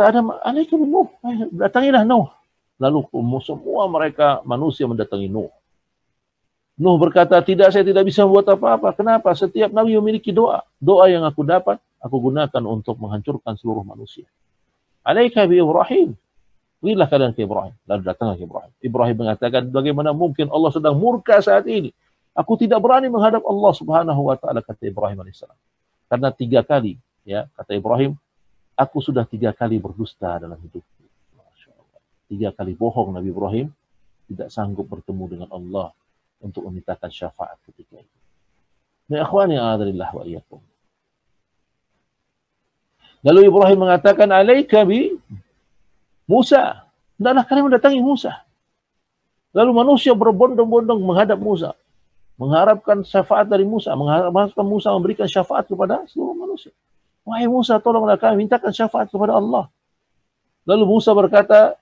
Adam, "Alaika bin Nuh, datangilah Nuh." Lalu semua mereka manusia mendatangi Nuh. Nuh berkata, saya tidak bisa membuat apa-apa. Kenapa? Setiap nabi memiliki doa. Doa yang aku dapat, aku gunakan untuk menghancurkan seluruh manusia. Alaika bi Ibrahim. Berilah kalian ke Ibrahim. Lalu datanglah ke Ibrahim. Ibrahim mengatakan, bagaimana mungkin Allah sedang murka saat ini. Aku tidak berani menghadap Allah Subhanahu wa taala, kata Ibrahim alaihissalam. Karena 3 kali, ya, kata Ibrahim, aku sudah 3 kali berdusta dalam hidupku. Masya Allah. 3 kali bohong Nabi Ibrahim, tidak sanggup bertemu dengan Allah untuk memintakan syafaat ketika itu. Nah, ikhwani a'adzalillah wa iyyakum. Lalu Ibrahim mengatakan, "Alaika bi Musa." Hendaklah kalian mendatangi Musa. Lalu manusia berbondong-bondong menghadap Musa, mengharapkan syafaat dari Musa, mengharapkan Musa memberikan syafaat kepada seluruh manusia. "Wahai Musa, tolonglah kami mintakan syafaat kepada Allah." Lalu Musa berkata,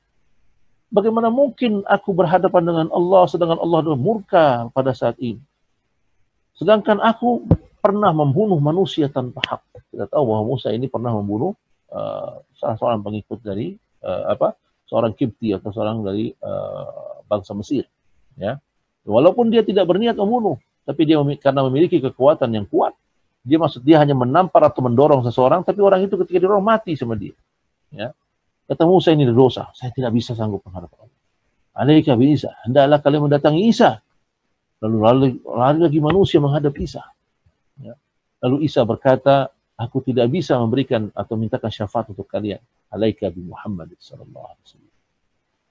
bagaimana mungkin aku berhadapan dengan Allah sedangkan Allah adalah murka pada saat ini. Sedangkan aku pernah membunuh manusia tanpa hak. Kita tahu bahwa Musa ini pernah membunuh salah seorang pengikut dari seorang Kipti atau seorang dari bangsa Mesir. Ya, walaupun dia tidak berniat membunuh, tapi dia karena memiliki kekuatan yang kuat, dia hanya menampar atau mendorong seseorang, tapi orang itu ketika didorong mati sama dia. Ya, kata Musa, ini dosa, saya tidak bisa sanggup menghadap Allah. Alaika bi Isa, hendaklah kalian mendatangi Isa. Lalu lari lagi manusia menghadap Isa. Ya. Lalu Isa berkata, aku tidak bisa memberikan atau mintakan syafaat untuk kalian. Alaika bi Muhammad sallallahu alaihi wasallam.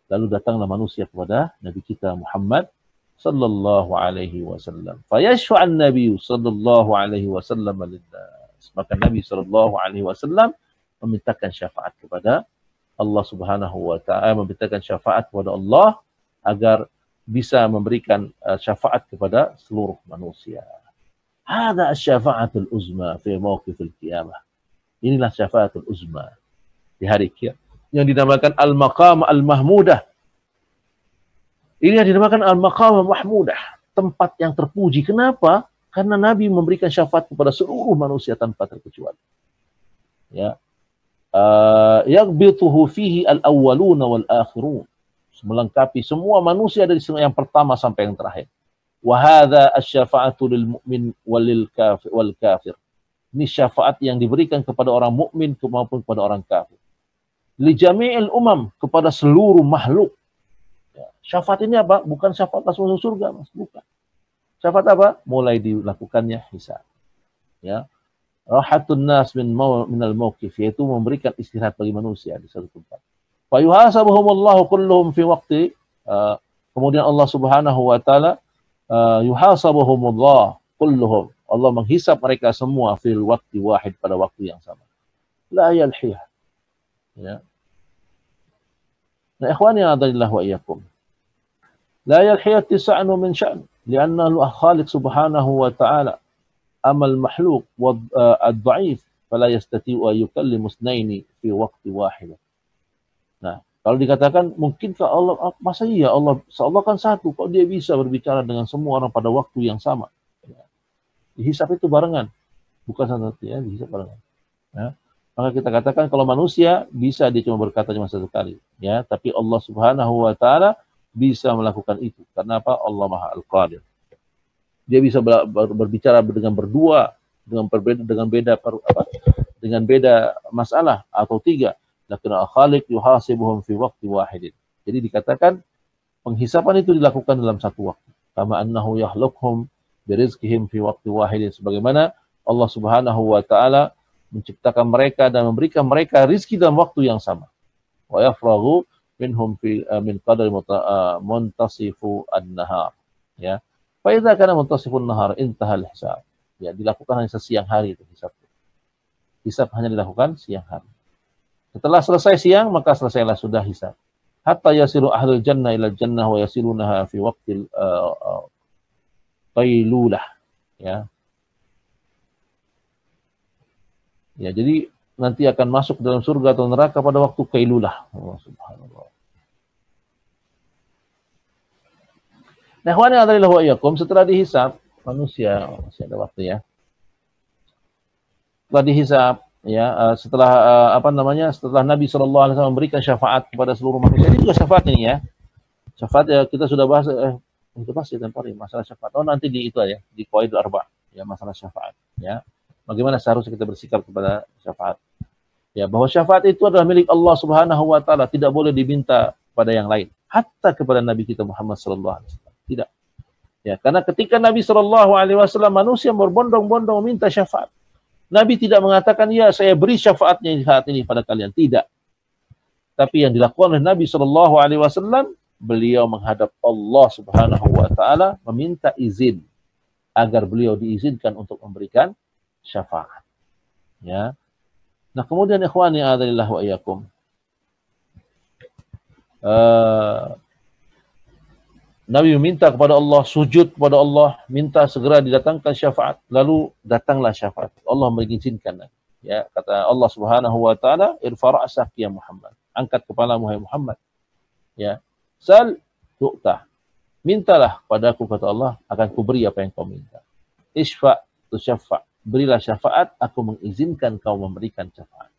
Lalu datanglah manusia kepada Nabi kita Muhammad sallallahu alaihi wasallam. Fayashfa'an Nabi sallallahu alaihi wasallam linnas. Maka Nabi sallallahu alaihi wasallam memintakan syafaat kepada Allah Subhanahu wa taala, memintakan syafaat kepada Allah agar bisa memberikan syafaat kepada seluruh manusia. Hada asy-syafa'atul uzma fi mauqifil qiyamah. Inilah syafaatul uzma di hari kiamat yang dinamakan al-maqam al-mahmudah. Ini yang dinamakan al-maqam al-mahmudah, tempat yang terpuji. Kenapa? Karena Nabi memberikan syafaat kepada seluruh manusia tanpa terkecuali. Ya. Yaghbituhu fihi al-awwaluna wal-akhirun. Melengkapi semua manusia dari yang pertama sampai yang terakhir. Wa hadza asy-syafa'atu lil mu'min wal kafir. Ini syafaat yang diberikan kepada orang mukmin maupun kepada orang kafir. Li jami'il umam, kepada seluruh makhluk. Ya. Syafaat ini apa? Bukan syafaat masuk surga, Mas, bukan. Syafaat apa? Mulai dilakukannya hisab. Ya. Rahatun nas minal mauqif, yaitu memberikan istirahat bagi manusia di satu tempat. Fa yuhasabuhumullahu kulluhum fi waqti, kemudian Allah Subhanahu wa taala yuhasabuhumullah kulluhum, Allah menghisap mereka semua fil waqti wahid, pada waktu yang sama. La yalhiyah. Ya. Nah, ikhwani a'adallahu wa iyyakum. La yalhiyah tis'anu min sya'n, li'anna al-khaliq subhanahu wa ta'ala amal makhluk ad-dha'if fala yastati'u an yukallimu itsnaini fi waqti wahid. Nah, kalau dikatakan mungkinkah Allah, masa iya Allah kan satu, kok dia bisa berbicara dengan semua orang pada waktu yang sama? Ya. Dihisap itu barengan, bukan satu ya, dihisap barengan. Ya. Maka kita katakan kalau manusia bisa dia cuma berkata cuma satu kali, ya, tapi Allah Subhanahu wa taala bisa melakukan itu. Karena apa? Allah Maha Al-Qadir. Dia bisa berbicara dengan berdua, dengan beda masalah atau tiga. Lakin al-khaliq yuhasibuhum fi waqti wahidin. Jadi dikatakan penghisapan itu dilakukan dalam satu waktu. Kama annahu yakhluquhum birizqihim fi waqti wahidin, sebagaimana Allah Subhanahu wa taala menciptakan mereka dan memberikan mereka rizki dalam waktu yang sama. Wa yafraghu minhum fi min qadri muntasifu an-nahar. Ya. Fa idza kana muntasifu an-nahar intaha al-hisab. Ya, dilakukan hanya siang hari itu hisab. Hisab hanya dilakukan siang hari. Setelah selesai siang, maka selesailah sudah hisab. Hatta yasilu ahlul jannah ila jannah wa yasilunaha fi waqtil qailulah. Ya. Ya, jadi nanti akan masuk dalam surga atau neraka pada waktu qailulah. Allah Subhanallah. Nah, ikhwani adzallahu wa iyyakum, setelah dihisab manusia, masih ada waktu ya. Setelah dihisab, ya, setelah setelah Nabi SAW memberikan syafaat kepada seluruh manusia, ini juga syafaat ini ya. Syafaat ya, kita sudah bahas itu pasti tempori masalah syafaat. Oh, nanti di itu aja, di Qawaidul Arba' ya, masalah syafaat ya. Bagaimana seharusnya kita bersikap kepada syafaat. Ya, bahwa syafaat itu adalah milik Allah Subhanahu wa taala, tidak boleh diminta pada yang lain, hatta kepada Nabi kita Muhammad sallallahu alaihi wasallam. Tidak. Ya, karena ketika Nabi sallallahu alaihi wasallam manusia berbondong-bondong meminta syafaat, Nabi tidak mengatakan, ya saya beri syafaatnya saat ini pada kalian. Tidak. Tapi yang dilakukan oleh Nabi SAW, beliau menghadap Allah Subhanahu wa Ta'ala, meminta izin agar beliau diizinkan untuk memberikan syafaat. Ya. Nah, kemudian ikhwani adzalillah wa iyyakum. Nabi meminta kepada Allah, sujud kepada Allah, minta segera didatangkan syafaat. Lalu datanglah syafaat. Allah mengizinkan. Ya, kata Allah Subhanahu wa taala, "Irfa' ra'sak ya Muhammad." Angkat kepala Muhammad. Ya. Sal tu'tah. Mintalah padaku, kata Allah, akan kuberi apa yang kau minta. Isfa' tusyaffa'. Berilah syafaat, aku mengizinkan kau memberikan syafaat.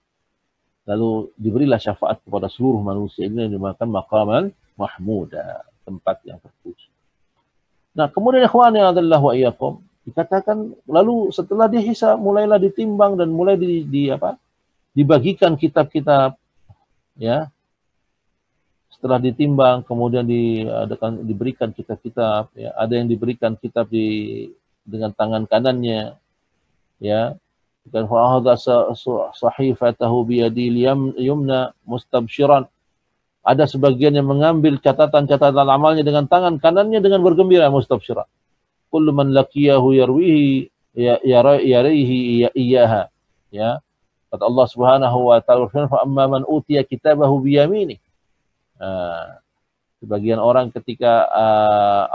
Lalu diberilah syafaat kepada seluruh manusia. Ini yang dinamakan maqaman mahmuda, tempat yang terpuji. Nah, kemudian ikhwani adalah wa iyyakum, dikatakan lalu setelah dihisab mulailah ditimbang dan mulai dibagikan kitab-kitab, ya. Setelah ditimbang kemudian diberikan kitab-kitab, ya. Ada yang diberikan kitab dengan tangan kanannya, ya. Dan fa'ahadha sahifatahu biyadil yumna mustabsyiran. Ada sebagian yang mengambil catatan-catatan amalnya dengan tangan kanannya dengan bergembira, mustabsyiran. Kullu man laqiyahu yarwihi yaraihi iyaha. Ya. Kata Allah Subhanahu wa taala, fa amma man utiya kitabahu biyamini. Sebagian orang ketika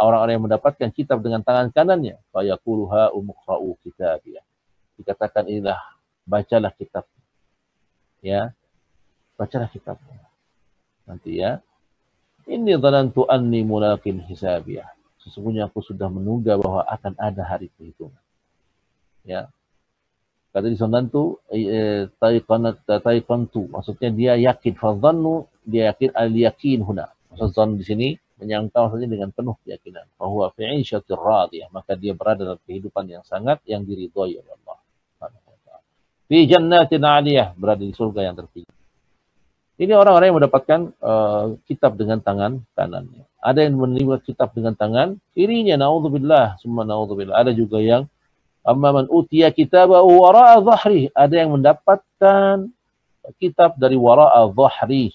orang-orang yang mendapatkan kitab dengan tangan kanannya, fa yaqulu ha umqra'u kitabiyah. Dikatakan inilah, bacalah kitab. Ya. Bacalah kitab. Nanti ya. Inni dhanantu anni mulaqin hisabiyah. Sesungguhnya aku sudah menduga bahwa akan ada hari perhitungan. Ya. Kata di dhanantu taiqantu. Maksudnya dia yakin, fadhannu, dia yakin, al-yakin huna. Maksud zan di sini menyangka maksudnya dengan penuh keyakinan. Bahwa fi 'isyatir radiyah, maka dia berada dalam kehidupan yang sangat yang diridhai oleh Allah. Fi jannatin 'aliyah, berada di surga yang tertinggi. Ini orang-orang yang mendapatkan kitab dengan tangan kanannya. Ada yang menerima kitab dengan tangan kirinya, naudzubillah, summa naudzubillah. Ada juga yang amma man utiya kitabahu wara'a dhahri, ada yang mendapatkan kitab dari wara'a dhahri,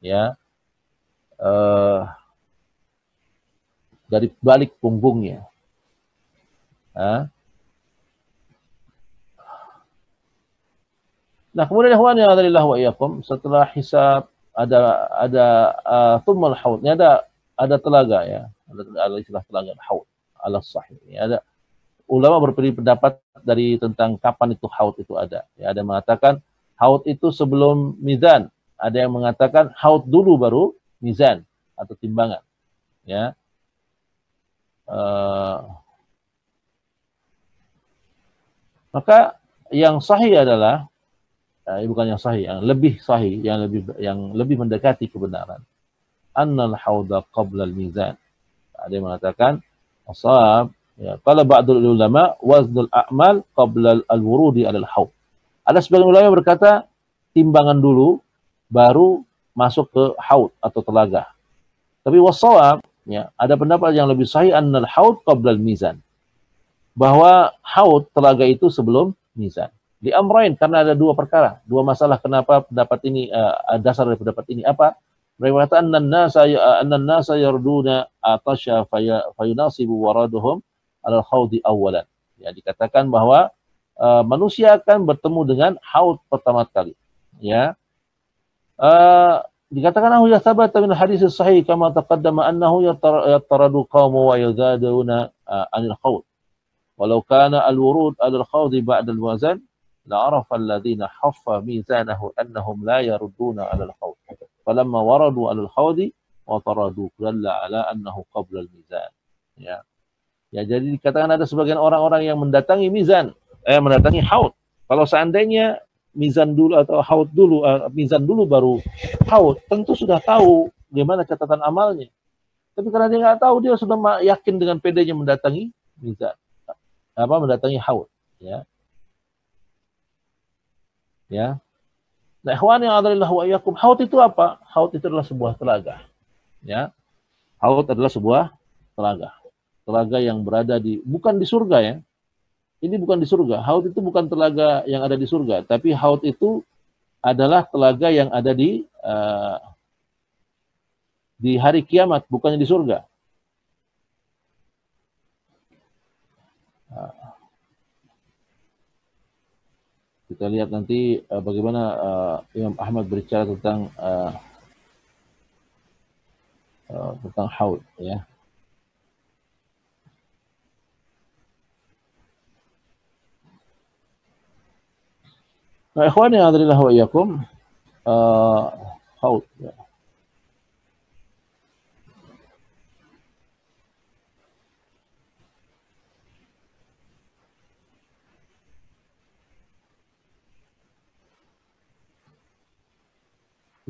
ya. Dari balik punggungnya. Nah, kemudian ikhwan yang adalah wa iyyakum, setelah hisab ada thummal haud. Ini ada telaga, ya. Ada istilah telaga haud ala sahih. Ya, ada ulama berbeda pendapat tentang kapan itu haud itu ada. Ya, ada yang mengatakan haud itu sebelum mizan. Ada yang mengatakan haud dulu baru mizan atau timbangan. Ya. Maka yang sahih adalah bukan yang sahih, yang lebih sahih, yang lebih mendekati kebenaran. Annal hauda qabla al-mizan. Ada yang mengatakan ashab, ya, qala ba'dul ulama waznul a'mal qabla al-wurudi 'ala al-haud. Ada sebagian ulama berkata timbangan dulu baru masuk ke haud atau telaga. Tapi wasawab, ya, ada pendapat yang lebih sahih, annal haud qabla al-mizan. Bahwa haud telaga itu sebelum mizan. Di amrain, karena ada dua perkara, dua masalah kenapa pendapat ini, dasar dari pendapat ini apa? Mereka mengatakan annan nasa yarduna atasya fayunasibu waraduhum alal khawdi awalan. Ya, dikatakan bahwa manusia akan bertemu dengan haud pertama kali. Ya. Dikatakan annahu yathabata min hadis sahih kama taqaddama annahu yataradu qawmu wa yazaduna anil khawd. Walau kana al-wurud al-khawdi ba'da al-wazan لعرف الذين حف ميزانه أنهم لا يردون على الحوض فلما وردوا على الحوض وطردوا دل على أنه قبل الميزان. Ya, jadi dikatakan ada sebagian orang-orang yang mendatangi mendatangi haud. Kalau seandainya mizan dulu atau haud dulu, mizan dulu baru haud, tentu sudah tahu gimana catatan amalnya. Tapi karena dia nggak tahu, dia sudah yakin dengan pedenya mendatangi mizan, mendatangi haud. Ya. Ya. Nah, ikhwan yang adalah wa iyyakum, haud itu apa? Haud itu adalah sebuah telaga. Ya. Haud adalah sebuah telaga. Telaga yang berada bukan di surga, ya. Ini bukan di surga. Haud itu bukan telaga yang ada di surga, tapi haud itu adalah telaga yang ada di hari kiamat, bukannya di surga. Kita lihat nanti bagaimana Imam Ahmad berbicara tentang haud, ya. Nah, ikhwani hadirillah wa iyyakum, haud. Ya.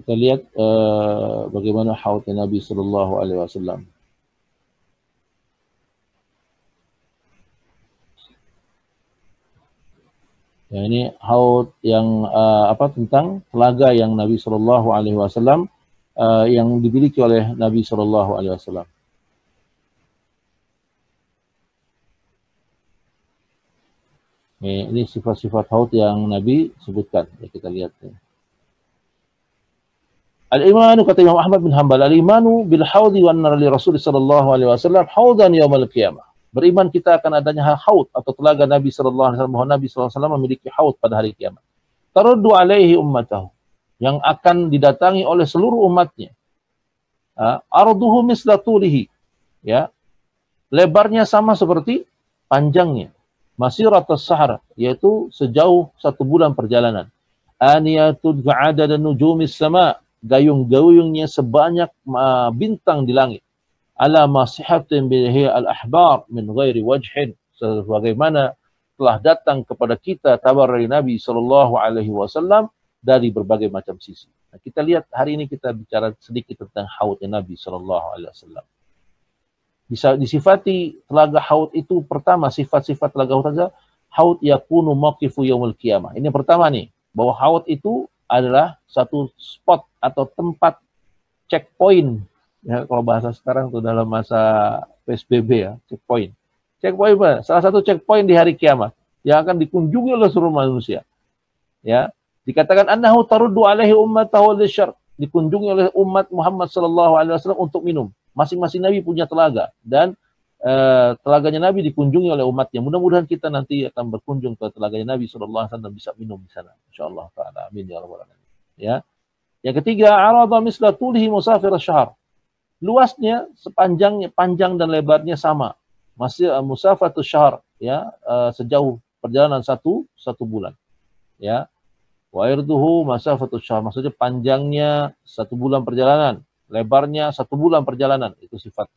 Kita lihat bagaimana haudnya Nabi Sallallahu Alaihi Wasallam. Ya, ini haud yang tentang telaga yang Nabi Sallallahu Alaihi Wasallam yang dimiliki oleh Nabi Sallallahu Alaihi Wasallam. Ini sifat-sifat haud yang Nabi sebutkan. Ya, kita lihat. Ya. Al-imanu kata Imam Ahmad bin Hanbal, al-imanu bil haudi wa anna li Rasul sallallahu alaihi wasallam haudan yaumil qiyamah. Beriman kita akan adanya haud atau telaga Nabi sallallahu alaihi wasallam, bahwa Nabi sallallahu alaihi wasallam memiliki haud pada hari kiamat. Taruddu alaihi ummatahu, yang akan didatangi oleh seluruh umatnya. Arduhu misla tulihi, ya. Lebarnya sama seperti panjangnya. Masiratus sahar, yaitu sejauh 1 bulan perjalanan. Aniyatud ga'adad nujumis sama, gayung-gayungnya sebanyak bintang di langit. Ala masihatin bihi al-ahbar min ghairi wajhin, sebagaimana telah datang kepada kita kabar dari Nabi sallallahu alaihi wasallam dari berbagai macam sisi. Nah, kita lihat hari ini kita bicara sedikit tentang haudnya Nabi sallallahu alaihi wasallam. Bisa disifati telaga haud itu, pertama sifat-sifat telaga haud yakunu mauqifu yaumil qiyamah. Ini pertama nih, bahwa haud itu adalah satu spot atau tempat checkpoint, ya, kalau bahasa sekarang itu dalam masa PSBB, ya, checkpoint. Checkpoint apa? Salah satu checkpoint di hari kiamat yang akan dikunjungi oleh seluruh manusia. Ya, dikatakan annahu taruddu alaihi ummatahu lisyarb, dikunjungi oleh umat Muhammad sallallahu alaihi wasallam untuk minum. Masing-masing nabi punya telaga, dan telaganya Nabi dikunjungi oleh umatnya. Mudah-mudahan kita nanti akan berkunjung ke telaganya Nabi sallallahu alaihi wasallam dan bisa minum di sana. Insyaallah taala. Amin ya rabbal alamin. Ya. Yang ketiga, arada misla tulihi musafir asy-syahr. Luasnya sepanjangnya, panjang dan lebarnya sama. Masih musafatus syahr, ya, sejauh perjalanan satu bulan. Ya. Wa irduhu masafatus syahr, maksudnya panjangnya 1 bulan perjalanan, lebarnya 1 bulan perjalanan, itu sifat.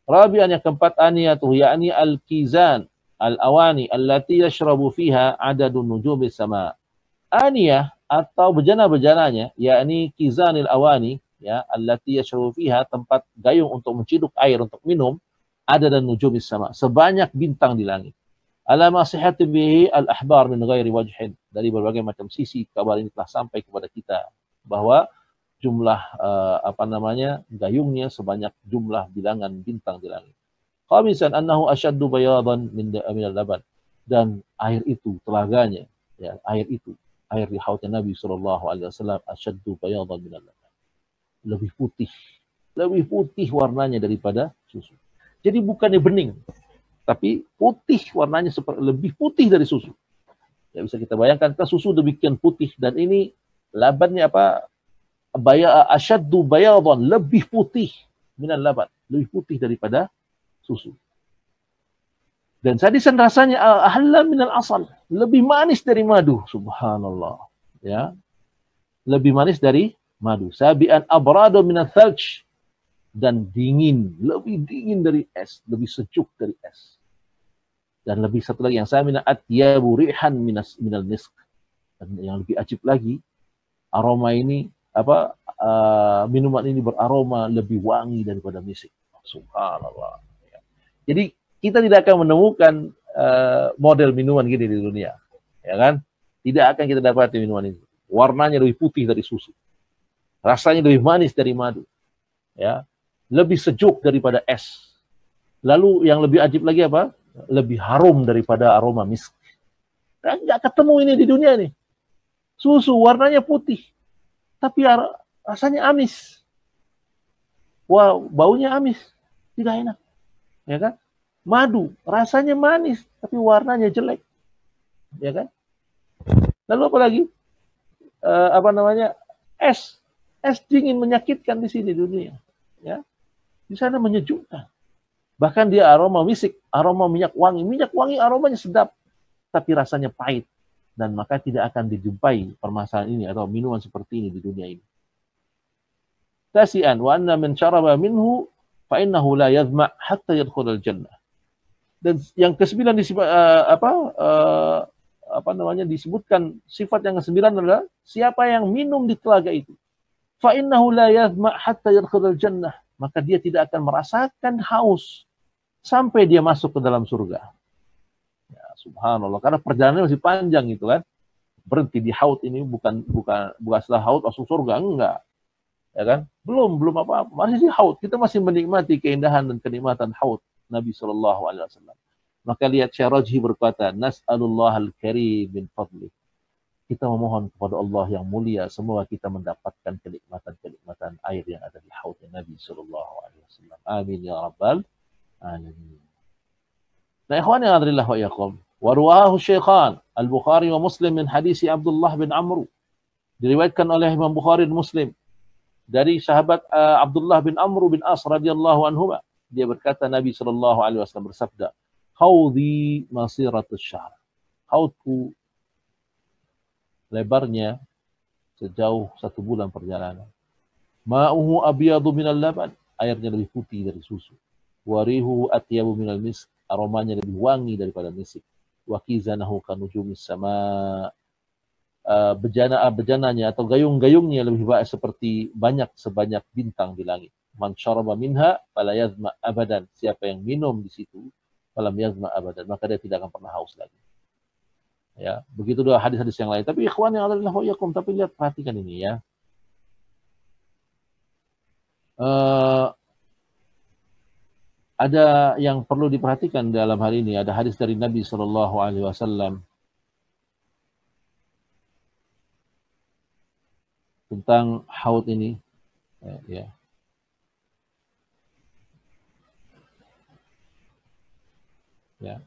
Rabi'an, yang keempat, aniyatuhu yakni al-kizan al-awani allati yashrabu fiha adadun nujubis sama. Aniyah atau bejana-bejananya, yakni kizanil awani, ya, allati yashrabu fiha, tempat gayung untuk menciduk air untuk minum, adadun nujubis sama, sebanyak bintang di langit. Ala masihati bihi al-ahbar min ghairi wajhin, dari berbagai macam sisi kabar ini telah sampai kepada kita bahwa jumlah gayungnya sebanyak jumlah bilangan bintang di langit. Khamisan annahu asyaddu bayadan min al-laban, dan air itu, telaganya, ya, air di haudnya Nabi sallallahu alaihi wasallam, asyaddu bayadan min al-laban, lebih putih warnanya daripada susu. Jadi bukannya bening, tapi putih warnanya, lebih putih dari susu. Ya, bisa kita bayangkan, kan susu demikian putih, dan ini labannya asyaddu bayadan, lebih putih minal laban, lebih putih daripada susu. Dan sadisan rasanya ahla minal asal, lebih manis dari madu. Subhanallah, ya, lebih manis dari madu. Sabian abradu minal thalj, dan dingin, lebih dingin dari es, lebih sejuk dari es. Dan lebih satu lagi, yang saya minat atyabu rihan minal misk, dan yang lebih ajib lagi, aroma ini, minuman ini beraroma lebih wangi daripada misik. Subhanallah. Jadi kita tidak akan menemukan model minuman gini di dunia, ya kan? Tidak akan kita dapat minuman ini. Warnanya lebih putih dari susu, rasanya lebih manis dari madu, ya, lebih sejuk daripada es. Lalu yang lebih ajib lagi apa? Lebih harum daripada aroma misk. Dan nggak ketemu ini di dunia nih. Susu warnanya putih, tapi rasanya amis. Wah, baunya amis, tidak enak, ya kan? Madu rasanya manis, tapi warnanya jelek, ya kan? Lalu apa lagi? Es dingin, menyakitkan di sini dunia, ya. Di sana menyejukkan. Bahkan dia aroma misik, aroma minyak wangi aromanya sedap, tapi rasanya pahit. Dan maka tidak akan dijumpai permasalahan ini atau minuman seperti ini di dunia ini. tasi'an wa anna man syaraba minhu fa innahu la yadhma hatta yadkhulal jannah. Dan yang ke-9 disebutkan sifat yang ke-9 adalah siapa yang minum di telaga itu, fa innahu la yadhma hatta yadkhulal jannah, maka dia tidak akan merasakan haus sampai dia masuk ke dalam surga. Ya, subhanallah, karena perjalanannya masih panjang itu kan. Berhenti di haud ini bukan setelah haud masuk surga, enggak. Ya kan? Belum apa-apa. Masih di haud. Kita masih menikmati keindahan dan kenikmatan haud Nabi SAW. Maka lihat Syekh Rajhi berkata, Nas'alullah al-karim min fadlih. Kita memohon kepada Allah yang mulia, semoga kita mendapatkan kenikmatan air yang ada di haud Nabi SAW. Amin ya rabbal alamin. Nah, ikhwan yang adrillah wa iyakum. Waruahu Syaikhan Al-Bukhari wa Muslim min hadisi Abdullah bin Amr. Diriwayatkan oleh Imam Bukhari dan Muslim dari sahabat Abdullah bin Amr bin As radhiyallahu anhuma. Dia berkata Nabi SAW bersabda, "Haudhi masiratus syahr." Haudku lebarnya sejauh 1 bulan perjalanan. Ma'uhu abyadu minal laban. Airnya lebih putih dari susu. Warihu atyabu minal misk. Aromanya lebih wangi daripada misik. Wakizanahu kanujumis sama, bejananya atau gayung-gayungnya lebih baik sebanyak bintang di langit. Man syaraba minha fala yazma abadan. Siapa yang minum di situ falam yazma abadan, maka dia tidak akan pernah haus lagi. Ya, begitu doa hadis-hadis yang lain. Tapi ikhwan yang adalah yakum, tapi lihat, perhatikan ini ya. Ada yang perlu diperhatikan dalam hal ini. Ada hadis dari Nabi SAW tentang haud ini. Ya. Ya.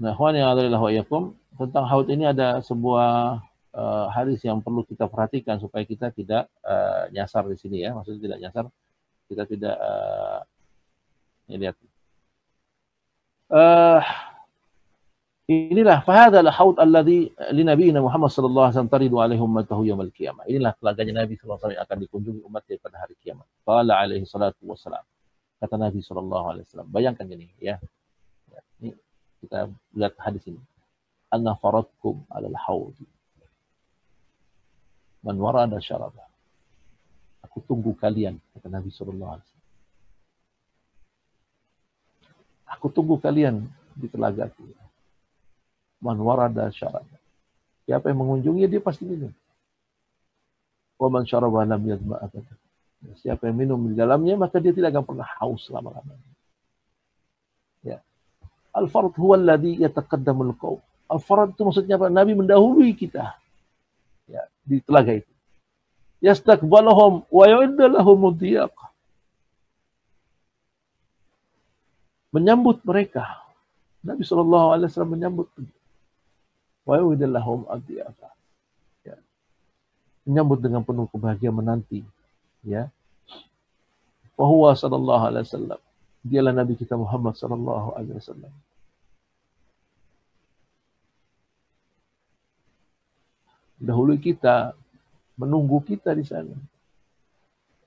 Nah, ikhwan yang adalah wa'yakum, tentang haud ini ada sebuah hadis yang perlu kita perhatikan supaya kita tidak nyasar di sini ya. Maksudnya tidak nyasar. Kita tidak lihat. Inilah fahadalah haud alladhi li nabiyina Muhammad sallallahu alaihi wasallam taridu alaihi ummatahu yaumil qiyamah. Inilah telaganya Nabi sallallahu alaihi wasallam yang akan dikunjungi umatnya pada hari kiamat. Qala alaihi salatu wassalam. Kata Nabi sallallahu alaihi wasallam. Bayangkan ini ya. Ini kita lihat hadis ini. Anna faradkum alal haud. Man warada syarabah. Aku tunggu kalian, kata Nabi SAW. Aku tunggu kalian di telagaku. Man warada syarabah. Siapa yang mengunjungi dia pasti minum. Wa man syaraba lam yazma abadan. Siapa yang minum di dalamnya maka dia tidak akan pernah haus selama-lamanya. Ya. Al-fard huwa alladhi yataqaddamul qaum. Al-fard itu maksudnya apa? Nabi mendahului kita. Ya, di telaga itu. Yastakbaluhum wa yu'iddu lahum ad-diyaq. Menyambut mereka. Nabi SAW menyambut. Wa yu'iddu lahum ad-diyaq. Ya. Menyambut dengan penuh kebahagiaan menanti. Ya. Wa huwa sallallahu alaihi wasallam. Dialah Nabi kita Muhammad sallallahu alaihi wasallam. Dahulu kita menunggu kita di sana.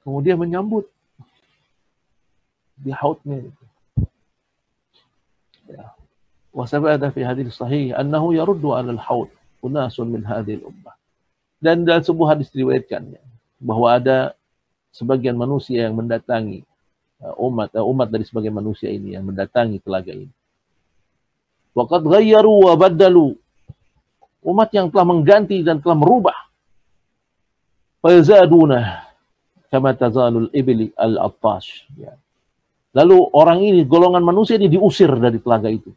Kemudian menyambut di haudnya itu. Ya. Wa sabata fi hadits sahih annahu yaruddu 'ala al-haud unasun min hadhihi al-ummah. Dan dalam sebuah hadis diriwayatkan bahwa ada sebagian manusia yang mendatangi umat dari sebagian manusia ini yang mendatangi telaga ini. Wa qad ghayyaru wa badalu. Umat yang telah mengganti dan telah merubah. Fayazaduna kama tazalul ibli al-attash. Ya. Lalu orang ini, golongan manusia ini diusir dari telaga itu.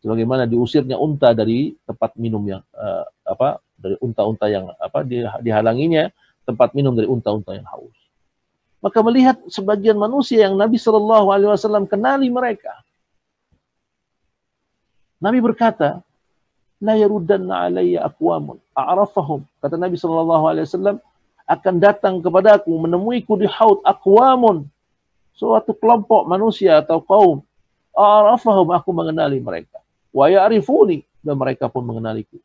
Sebagaimana diusirnya unta dari tempat minum yang dari unta-unta yang dihalanginya tempat minum dari unta-unta yang haus. Maka melihat sebagian manusia yang Nabi SAW kenali mereka. Nabi berkata, la yaruddanna alayya aqwamun a'rafahum. Kata Nabi SAW, akan datang kepadaku, menemuiku di haud aqwamun, suatu kelompok manusia atau kaum, a'rafahum, aku mengenali mereka. Wa ya'rifuni, dan mereka pun mengenaliku.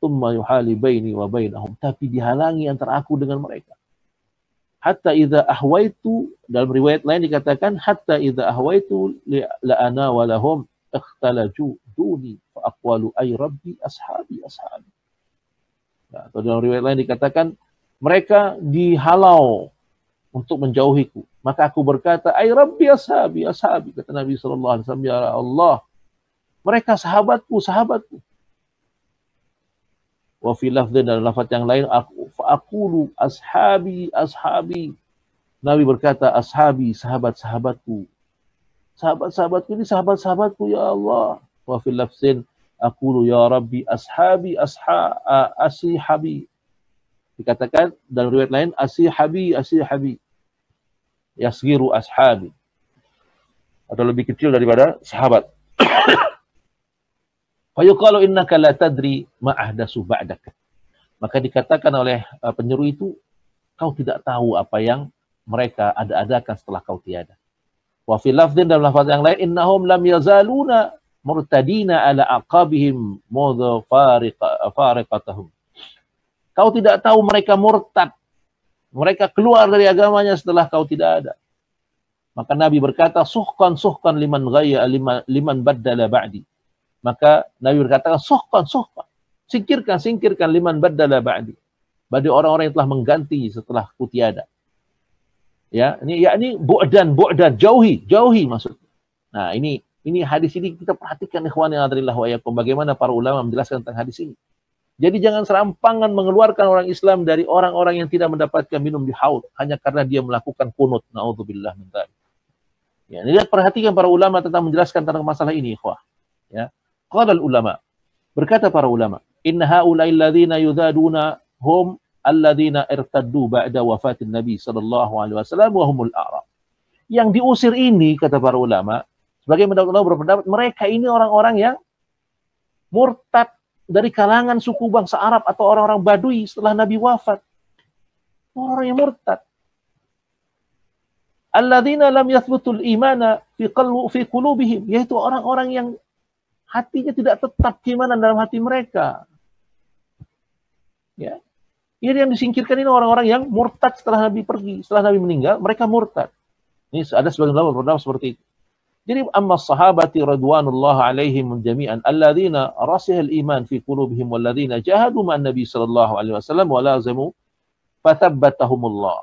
thumma yuhali baini wa bainahum, tapi dihalangi antara aku dengan mereka. Hatta idza ahwaitu, dalam riwayat lain dikatakan hatta idza ahwaitu la ana wa lahum ikhtalaju duni fa aqwalu ay rabbi ashabi ashabi. Nah, atau dalam riwayat lain dikatakan mereka dihalau untuk menjauhiku, maka aku berkata ay rabbi ashabi ashabi, kata Nabi sallallahu alaihi wasallam, ya Allah, mereka sahabatku sahabatku. Wa fi lafdhin, dalam lafaz yang lain, aqulu ashabi ashabi, Nabi berkata ashabi, sahabat-sahabatku, sahabat-sahabatku ini sahabat-sahabatku ya Allah. Wa fi lafdhin aqulu ya rabbi ashabi ashabi, dikatakan dalam riwayat lain ashabi ashabi, yasgiru ashabi, atau lebih kecil daripada sahabat. Fayuqalu innaka la tadri ma ahdasu ba'dak. Maka dikatakan oleh penyeru itu, kau tidak tahu apa yang mereka ada-adakan setelah kau tiada. Wa fi lafdhin, dalam lafaz yang lain, innahum lam yazaluna murtadina ala aqabihim mudza fariqatahum. Kau tidak tahu mereka murtad, mereka keluar dari agamanya setelah kau tidak ada. Maka Nabi berkata, suhkan liman ghayya liman baddala ba'di. Maka Nabi berkata, suhkan, singkirkan liman baddala ba'di, bagi orang-orang yang telah mengganti setelah ku tiada. Ya, ini bu'dan, jauhi maksudnya. Nah, ini hadis ini kita perhatikan, ikhwan yang adrillah wa yakum, bagaimana para ulama menjelaskan tentang hadis ini. Jadi jangan serampangan mengeluarkan orang Islam dari orang-orang yang tidak mendapatkan minum di haud hanya karena dia melakukan kunut. Na'udzubillah min dzalik. Ya, lihat, perhatikan para ulama tentang menjelaskan tentang masalah ini, ikhwah. Ya. Qala ulama, berkata para ulama, inna haula'i alladhina yudaduna hum alladhina irtaddu ba'da wafatin Nabi sallallahu alaihi wasallam wa humul a'rab. Yang diusir ini, kata para ulama, sebagai ulama berpendapat, mereka ini orang-orang yang murtad dari kalangan suku bangsa Arab atau orang-orang Badui setelah Nabi wafat. Orang yang murtad. Alladzina lam yathbutul imana fi qulubihim, yaitu orang-orang yang hatinya tidak tetap keimanan dalam hati mereka. Ya. Ini yang disingkirkan, ini orang-orang yang murtad setelah Nabi pergi, setelah Nabi meninggal, mereka murtad. Ini ada sebagian ulama berpendapat seperti itu. Jadi amma sahabati radwanullah alaihim jami'an alladzina rasihal iman fi qulubihim walladzina jahadu ma'an nabi sallallahu alaihi wasallam wa lazamu fathabbatahumullah.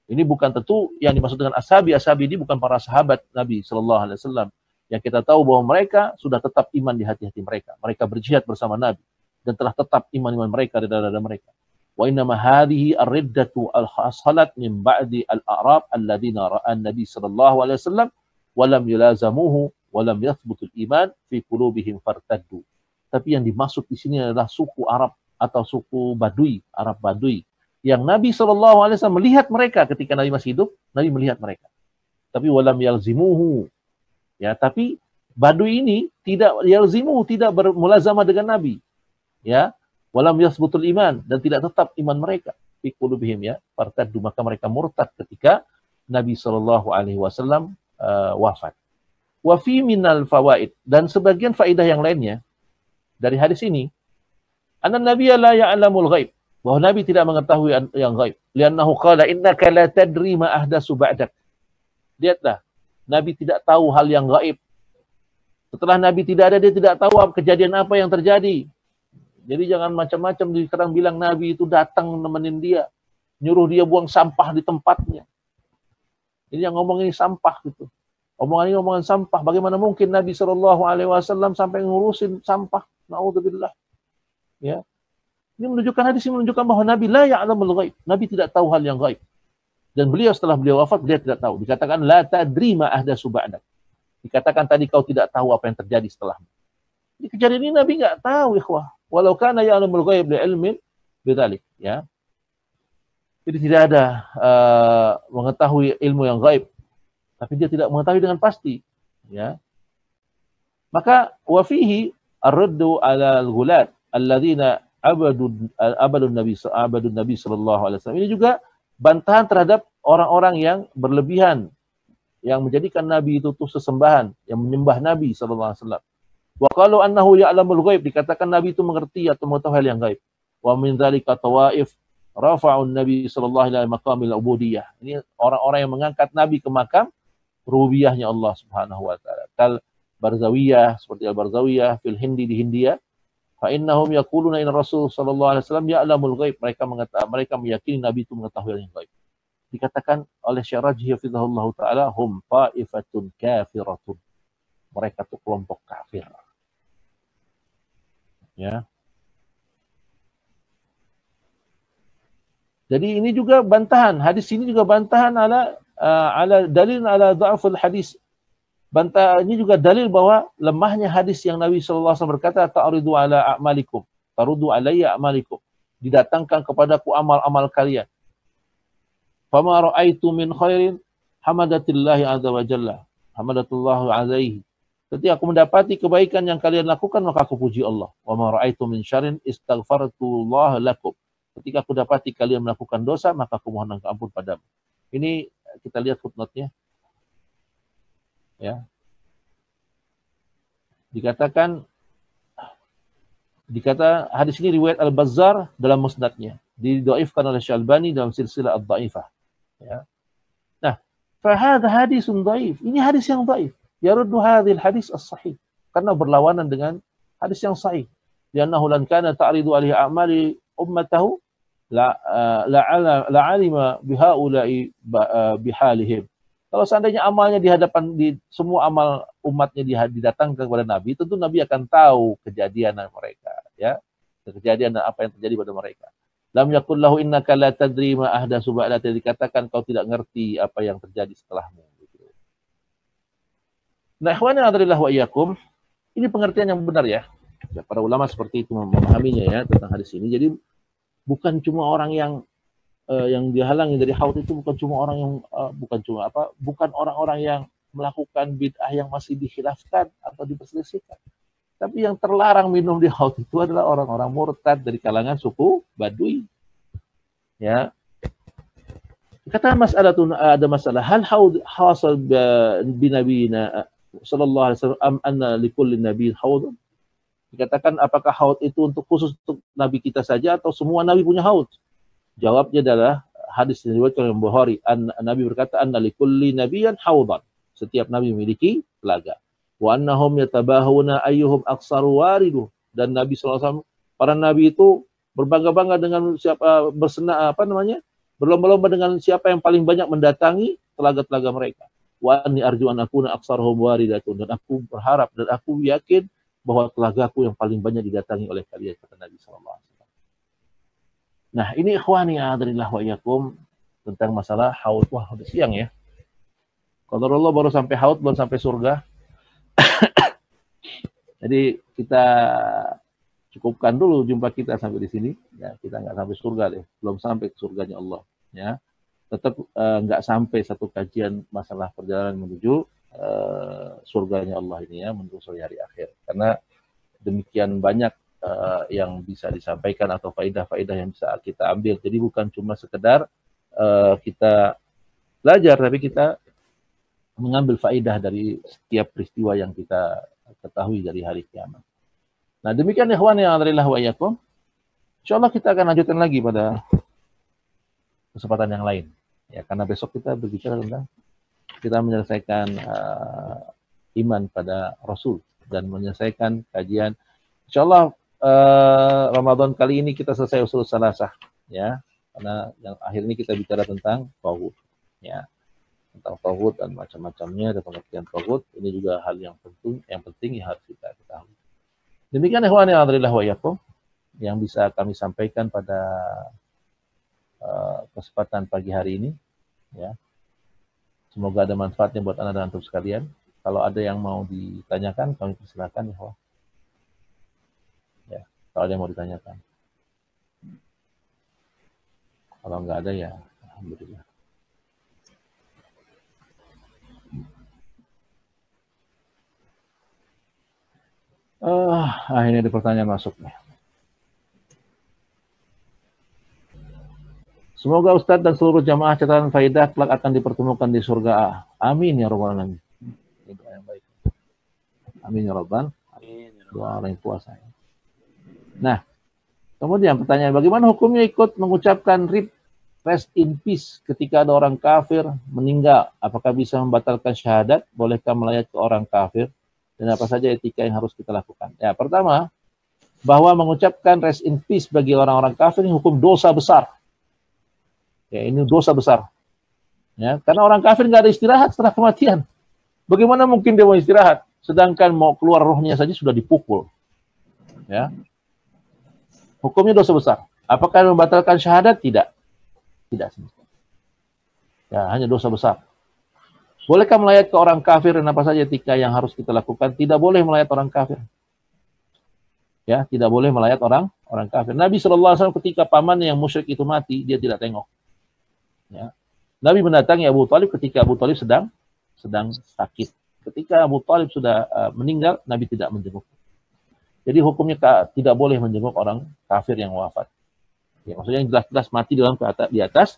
Ini bukan tentu yang dimaksud dengan ashabi ini bukan para sahabat Nabi sallallahu alaihi wasallam. Yang kita tahu bahwa mereka sudah tetap iman di hati-hati mereka. Mereka berjihad bersama Nabi dan telah tetap iman mereka di dada mereka. Wa innama hadhihi ar-riddatu al-hasalat min ba'di al-a'rab alladzina ra'an nabi sallallahu alaihi wasallam wa lam yulazamuhu wa lam yathbutul iman fi qulubihim fartaddu. Tapi yang dimaksud di sini adalah suku Arab atau suku Badui, Arab Badui, yang Nabi sallallahu alaihi wasallam melihat mereka ketika Nabi masih hidup, Nabi melihat mereka. Tapi wa lam yalzimuhu. Ya, tapi Badui ini tidak yalzimu, tidak bermulazamah dengan Nabi. Ya, walam yasbutul iman, dan tidak tetap iman mereka fi qulubihim, ya, fartaddu, maka mereka murtad ketika Nabi sallallahu alaihi wasallam wafat. Wa fi minal fawaid, dan sebagian faedah yang lainnya dari hadis ini, anna nabiyya la ya'lamul ghaib, bahwa Nabi tidak mengetahui yang gaib. Li'annahu qala innaka la tadri ma ahdatsu ba'dak. Lihatlah, Nabi tidak tahu hal yang gaib. Setelah Nabi tidak ada, dia tidak tahu kejadian apa yang terjadi. Jadi jangan macam-macam sekarang bilang Nabi itu datang nemenin dia, nyuruh dia buang sampah di tempatnya. Ini yang ngomong ini sampah gitu. Omongan ini omongan sampah. Bagaimana mungkin Nabi SAW sampai ngurusin sampah? Na'udzubillah. Ya. Ini menunjukkan, hadis ini menunjukkan bahwa Nabi la ya'lamul ghaib. Nabi tidak tahu hal yang gaib. Dan beliau setelah beliau wafat, beliau tidak tahu. Dikatakan la tadri ma ahdatsu ba'dak. Dikatakan tadi kau tidak tahu apa yang terjadi setelahmu. Di kejadian ini Nabi enggak tahu, ikhwah. Walau kana ya'lamul ghaib li ilmin bidzalik, ya. Jadi tidak ada mengetahui ilmu yang gaib, tapi dia tidak mengetahui dengan pasti, ya. Maka wa fihi ar-raddu 'ala al-ghulat alladzina abadun nabi sallallahu alaihi wasallam. Ini juga bantahan terhadap orang-orang yang berlebihan, yang menjadikan Nabi itu sesembahan, yang menyembah Nabi sallallahu alaihi wasallam. Wa qalu annahu ya'lamul ghaib, dikatakan Nabi itu mengerti atau mengetahui hal yang gaib. Wa min dzalika tawaif rafa'un Nabi sallallahu alaihi maqamil ubudiyah. Ini orang-orang yang mengangkat Nabi ke makam rububiyahnya Allah Subhanahu wa taala. Kal Barzawiyah, seperti Al-Barzawiyah fil Hindi di Hindia. Fa innahum yaquluna inna Rasul sallallahu alaihi wasallam ya'lamul ghaib. Mereka meyakini Nabi itu mengetahui hal yang gaib. Dikatakan oleh Syekh Rajhi hafizahullah taala, hum ta'ifatun kafiratun. Mereka itu kelompok kafir. Ya. Jadi ini juga bantahan, hadis ini juga bantahan ala dalil ala dha'ful hadis. Ini juga dalil bahwa lemahnya hadis yang Nabi sallallahu alaihi wasallam berkata, ta'ridu ala a'malikum, tarudu alayya a'malikum. Didatangkan kepadaku amal-amal kalian. Fama ra'aitu min khairin hamadatillahi azza wa jalla. Hamadatullahu alaihi. Ketika aku mendapati kebaikan yang kalian lakukan, maka aku puji Allah. Wa ma ra'aitu min syarrin istaghfartullah lakum. Ketika aku dapati kalian melakukan dosa, maka aku mohon ampun padamu. Ini kita lihat footnote-nya. Ya. Dikata hadis ini riwayat Al-Bazzar dalam musnadnya, didhaifkan oleh Syalbani dalam silsilah ad-dhaifah. Ya. Nah, fa hadha hadisun dhaif. Ini hadis yang dhaif. Yaruddu hadhil hadis as-sahih. Karena berlawanan dengan hadis yang sahih. Li'annahu lan kana ta'ridu alaihi a'mali ummatahu la'alima bihaula'i bihalihim. Kalau seandainya amalnya di semua amal umatnya didatangkan kepada Nabi, tentu Nabi akan tahu kejadian mereka, ya. Kejadian dan apa yang terjadi pada mereka. Lam yakul lahu innaka la tadri ma ahdatsu ba'daka, dikatakan kau tidak ngerti apa yang terjadi setelahmu. Nah, ikhwani adrillah wa iyyakum, ini pengertian yang benar ya. Para ulama seperti itu memahaminya ya tentang hadis ini. Jadi bukan cuma orang yang dihalangi dari haud itu bukan orang-orang yang melakukan bid'ah yang masih dikhilafkan atau diperselisihkan. Tapi yang terlarang minum di haud itu adalah orang-orang murtad dari kalangan suku Badui. Ya. Kata ada masalah hal haud hasal bi nabiyina sallallahu alaihi wasallam anna likulli nabiyyin haud. Dikatakan apakah haud itu khusus untuk nabi kita saja atau semua nabi punya haud? Jawabnya adalah hadis yang diriwayatkan oleh Bukhari. Nabi berkata, anna likulli nabiyyan haudan. Setiap nabi memiliki telaga. Wa annahum yatabahuna ayyuhum aksaru waridu. Dan Nabi SAW, para nabi itu berbangga-bangga dengan siapa berlomba-lomba dengan siapa yang paling banyak mendatangi telaga-telaga mereka. Wa anni arju an akuna aksaruhum waridatun. Dan aku berharap dan aku yakin bahwa telagaku yang paling banyak didatangi oleh kalian, kata Nabi SAW. Nah, ini ikhwani adrillah wa iyyakum tentang masalah haud. Wah, udah siang ya. Qadarullah baru sampai haud, belum sampai surga. Jadi kita cukupkan dulu jumpa kita sampai di sini. Ya, kita nggak sampai surga deh, belum sampai ke surganya Allah. Ya, tetap nggak sampai satu kajian masalah perjalanan menuju surganya Allah ini ya, menuju hari akhir. Karena demikian banyak yang bisa disampaikan atau faedah-faedah yang bisa kita ambil. Jadi bukan cuma sekedar kita belajar, tapi kita mengambil faedah dari setiap peristiwa yang kita ketahui dari hari kiamat. Nah, demikian ikhwan yang adrillah wa iyyakum. Insyaallah kita akan lanjutkan lagi pada kesempatan yang lain. Ya, karena besok kita berbicara tentang kita menyelesaikan iman pada Rasul dan menyelesaikan kajian. Insyaallah Ramadan kali ini kita selesai usul salasah ya, karena yang akhir ini kita bicara tentang tauhid ya, tentang tauhid dan macam-macamnya dan pengertian tauhid. Ini juga hal yang penting yang harus kita ketahui. Demikian ikhwan yang adrillah wa iyyakum yang bisa kami sampaikan pada kesempatan pagi hari ini ya. Semoga ada manfaatnya buat Anda dan antum sekalian. Kalau ada yang mau ditanyakan, kami persilakan ikhwan. Kalau ada yang mau ditanyakan. Kalau nggak ada ya, alhamdulillah. Ini ada pertanyaan masuk nih. Semoga Ustadz dan seluruh jamaah catatan faidah kelak akan dipertemukan di surga. Amin ya rabbal alamin. Ini doa yang baik. Amin ya rabbal alamin. Doa orang tua saya. Nah, kemudian pertanyaan, bagaimana hukumnya ikut mengucapkan rest in peace ketika ada orang kafir meninggal? Apakah bisa membatalkan syahadat? Bolehkah melayat ke orang kafir? Dan apa saja etika yang harus kita lakukan? Ya, pertama, bahwa mengucapkan rest in peace bagi orang-orang kafir ini hukum dosa besar. Ya, ini dosa besar. Ya, karena orang kafir nggak ada istirahat setelah kematian. Bagaimana mungkin dia mau istirahat? Sedangkan mau keluar rohnya saja sudah dipukul. Ya, hukumnya dosa besar. Apakah membatalkan syahadat? Tidak. Tidak. Ya, hanya dosa besar. Bolehkah melayat ke orang kafir dan apa saja etika yang harus kita lakukan? Tidak boleh melayat orang kafir. Ya, tidak boleh melayat orang kafir. Nabi SAW ketika pamannya yang musyrik itu mati, dia tidak tengok. Ya. Nabi mendatangi Abu Thalib ketika Abu Thalib sedang sakit. Ketika Abu Thalib sudah meninggal, Nabi tidak menjenguk. Jadi hukumnya tidak boleh menjenguk orang kafir yang wafat. Ya, maksudnya yang jelas-jelas mati di atas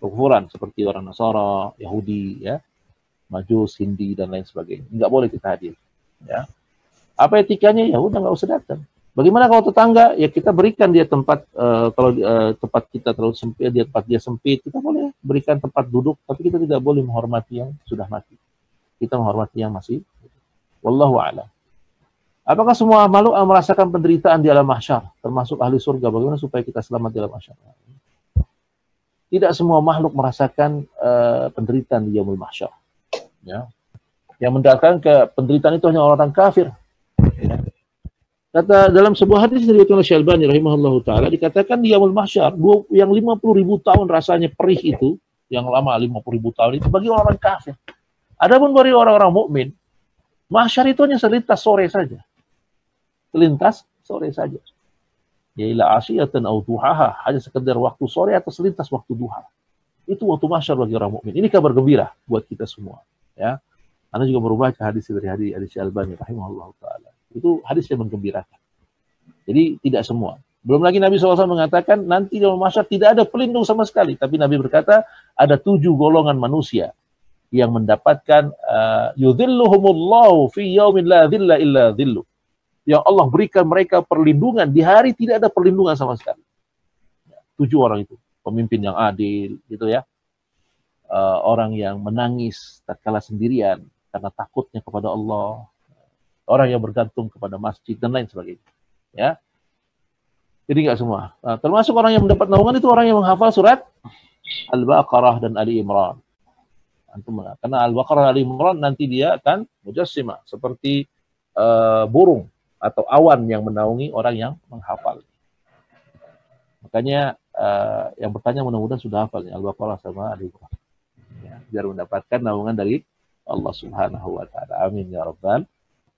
kekufuran seperti orang Nasara, Yahudi, ya, Majus, Hindi dan lain sebagainya. Enggak boleh kita hadir. Ya. Apa etikanya? Ya udah nggak usah datang. Bagaimana kalau tetangga? Ya kita berikan dia tempat, kalau tempat kita terlalu sempit, tempat dia sempit, kita boleh berikan tempat duduk, tapi kita tidak boleh menghormati yang sudah mati. Kita menghormati yang masih. Wallahu a'lam. Apakah semua makhluk merasakan penderitaan di alam mahsyar, termasuk ahli surga? Bagaimana supaya kita selamat di alam mahsyar? Tidak semua makhluk merasakan penderitaan di yaumul mahsyar. Ya. Yang mendatangkan ke penderitaan itu hanya orang kafir. Ya. Kata dalam sebuah hadis dari Syekh Al-Albani rahimahullahu taala dikatakan di yaumul mahsyar yang 50.000 tahun rasanya perih itu, yang lama 50.000 tahun itu bagi orang kafir. Adapun bagi orang-orang mukmin, mahsyar itu hanya selintas sore saja. Selintas sore saja. Ya ila asyiyatan aw duhaha, hanya sekedar waktu sore atau selintas waktu duha. Itu waktu mahsyar bagi orang mukmin. Ini kabar gembira buat kita semua, ya. Anda juga membaca hadis dari hadis Al-Albani rahimahullahu taala. Itu hadis yang menggembirakan. Jadi tidak semua. Belum lagi Nabi SAW mengatakan nanti di mahsyar tidak ada pelindung sama sekali. Tapi Nabi berkata ada 7 golongan manusia yang mendapatkan yudhilluhumullahu fi yaumin la dhilla illa dhillu. Yang Allah berikan mereka perlindungan di hari tidak ada perlindungan sama sekali. 7 orang itu, pemimpin yang adil, gitu ya, orang yang menangis tatkala sendirian karena takutnya kepada Allah, orang yang bergantung kepada masjid dan lain sebagainya. Ya, jadi nggak semua. Nah, termasuk orang yang mendapat naungan itu orang yang menghafal surat Al-Baqarah dan Ali Imran. Karena Al-Baqarah dan Ali Imran nanti dia akan mujassimah seperti burung atau awan yang menaungi orang yang menghafal. Makanya yang bertanya mudah-mudahan sudah hafal Al-Baqarah sama Ali Imran. Ya, biar mendapatkan naungan dari Allah Subhanahu wa taala. Amin ya rabbal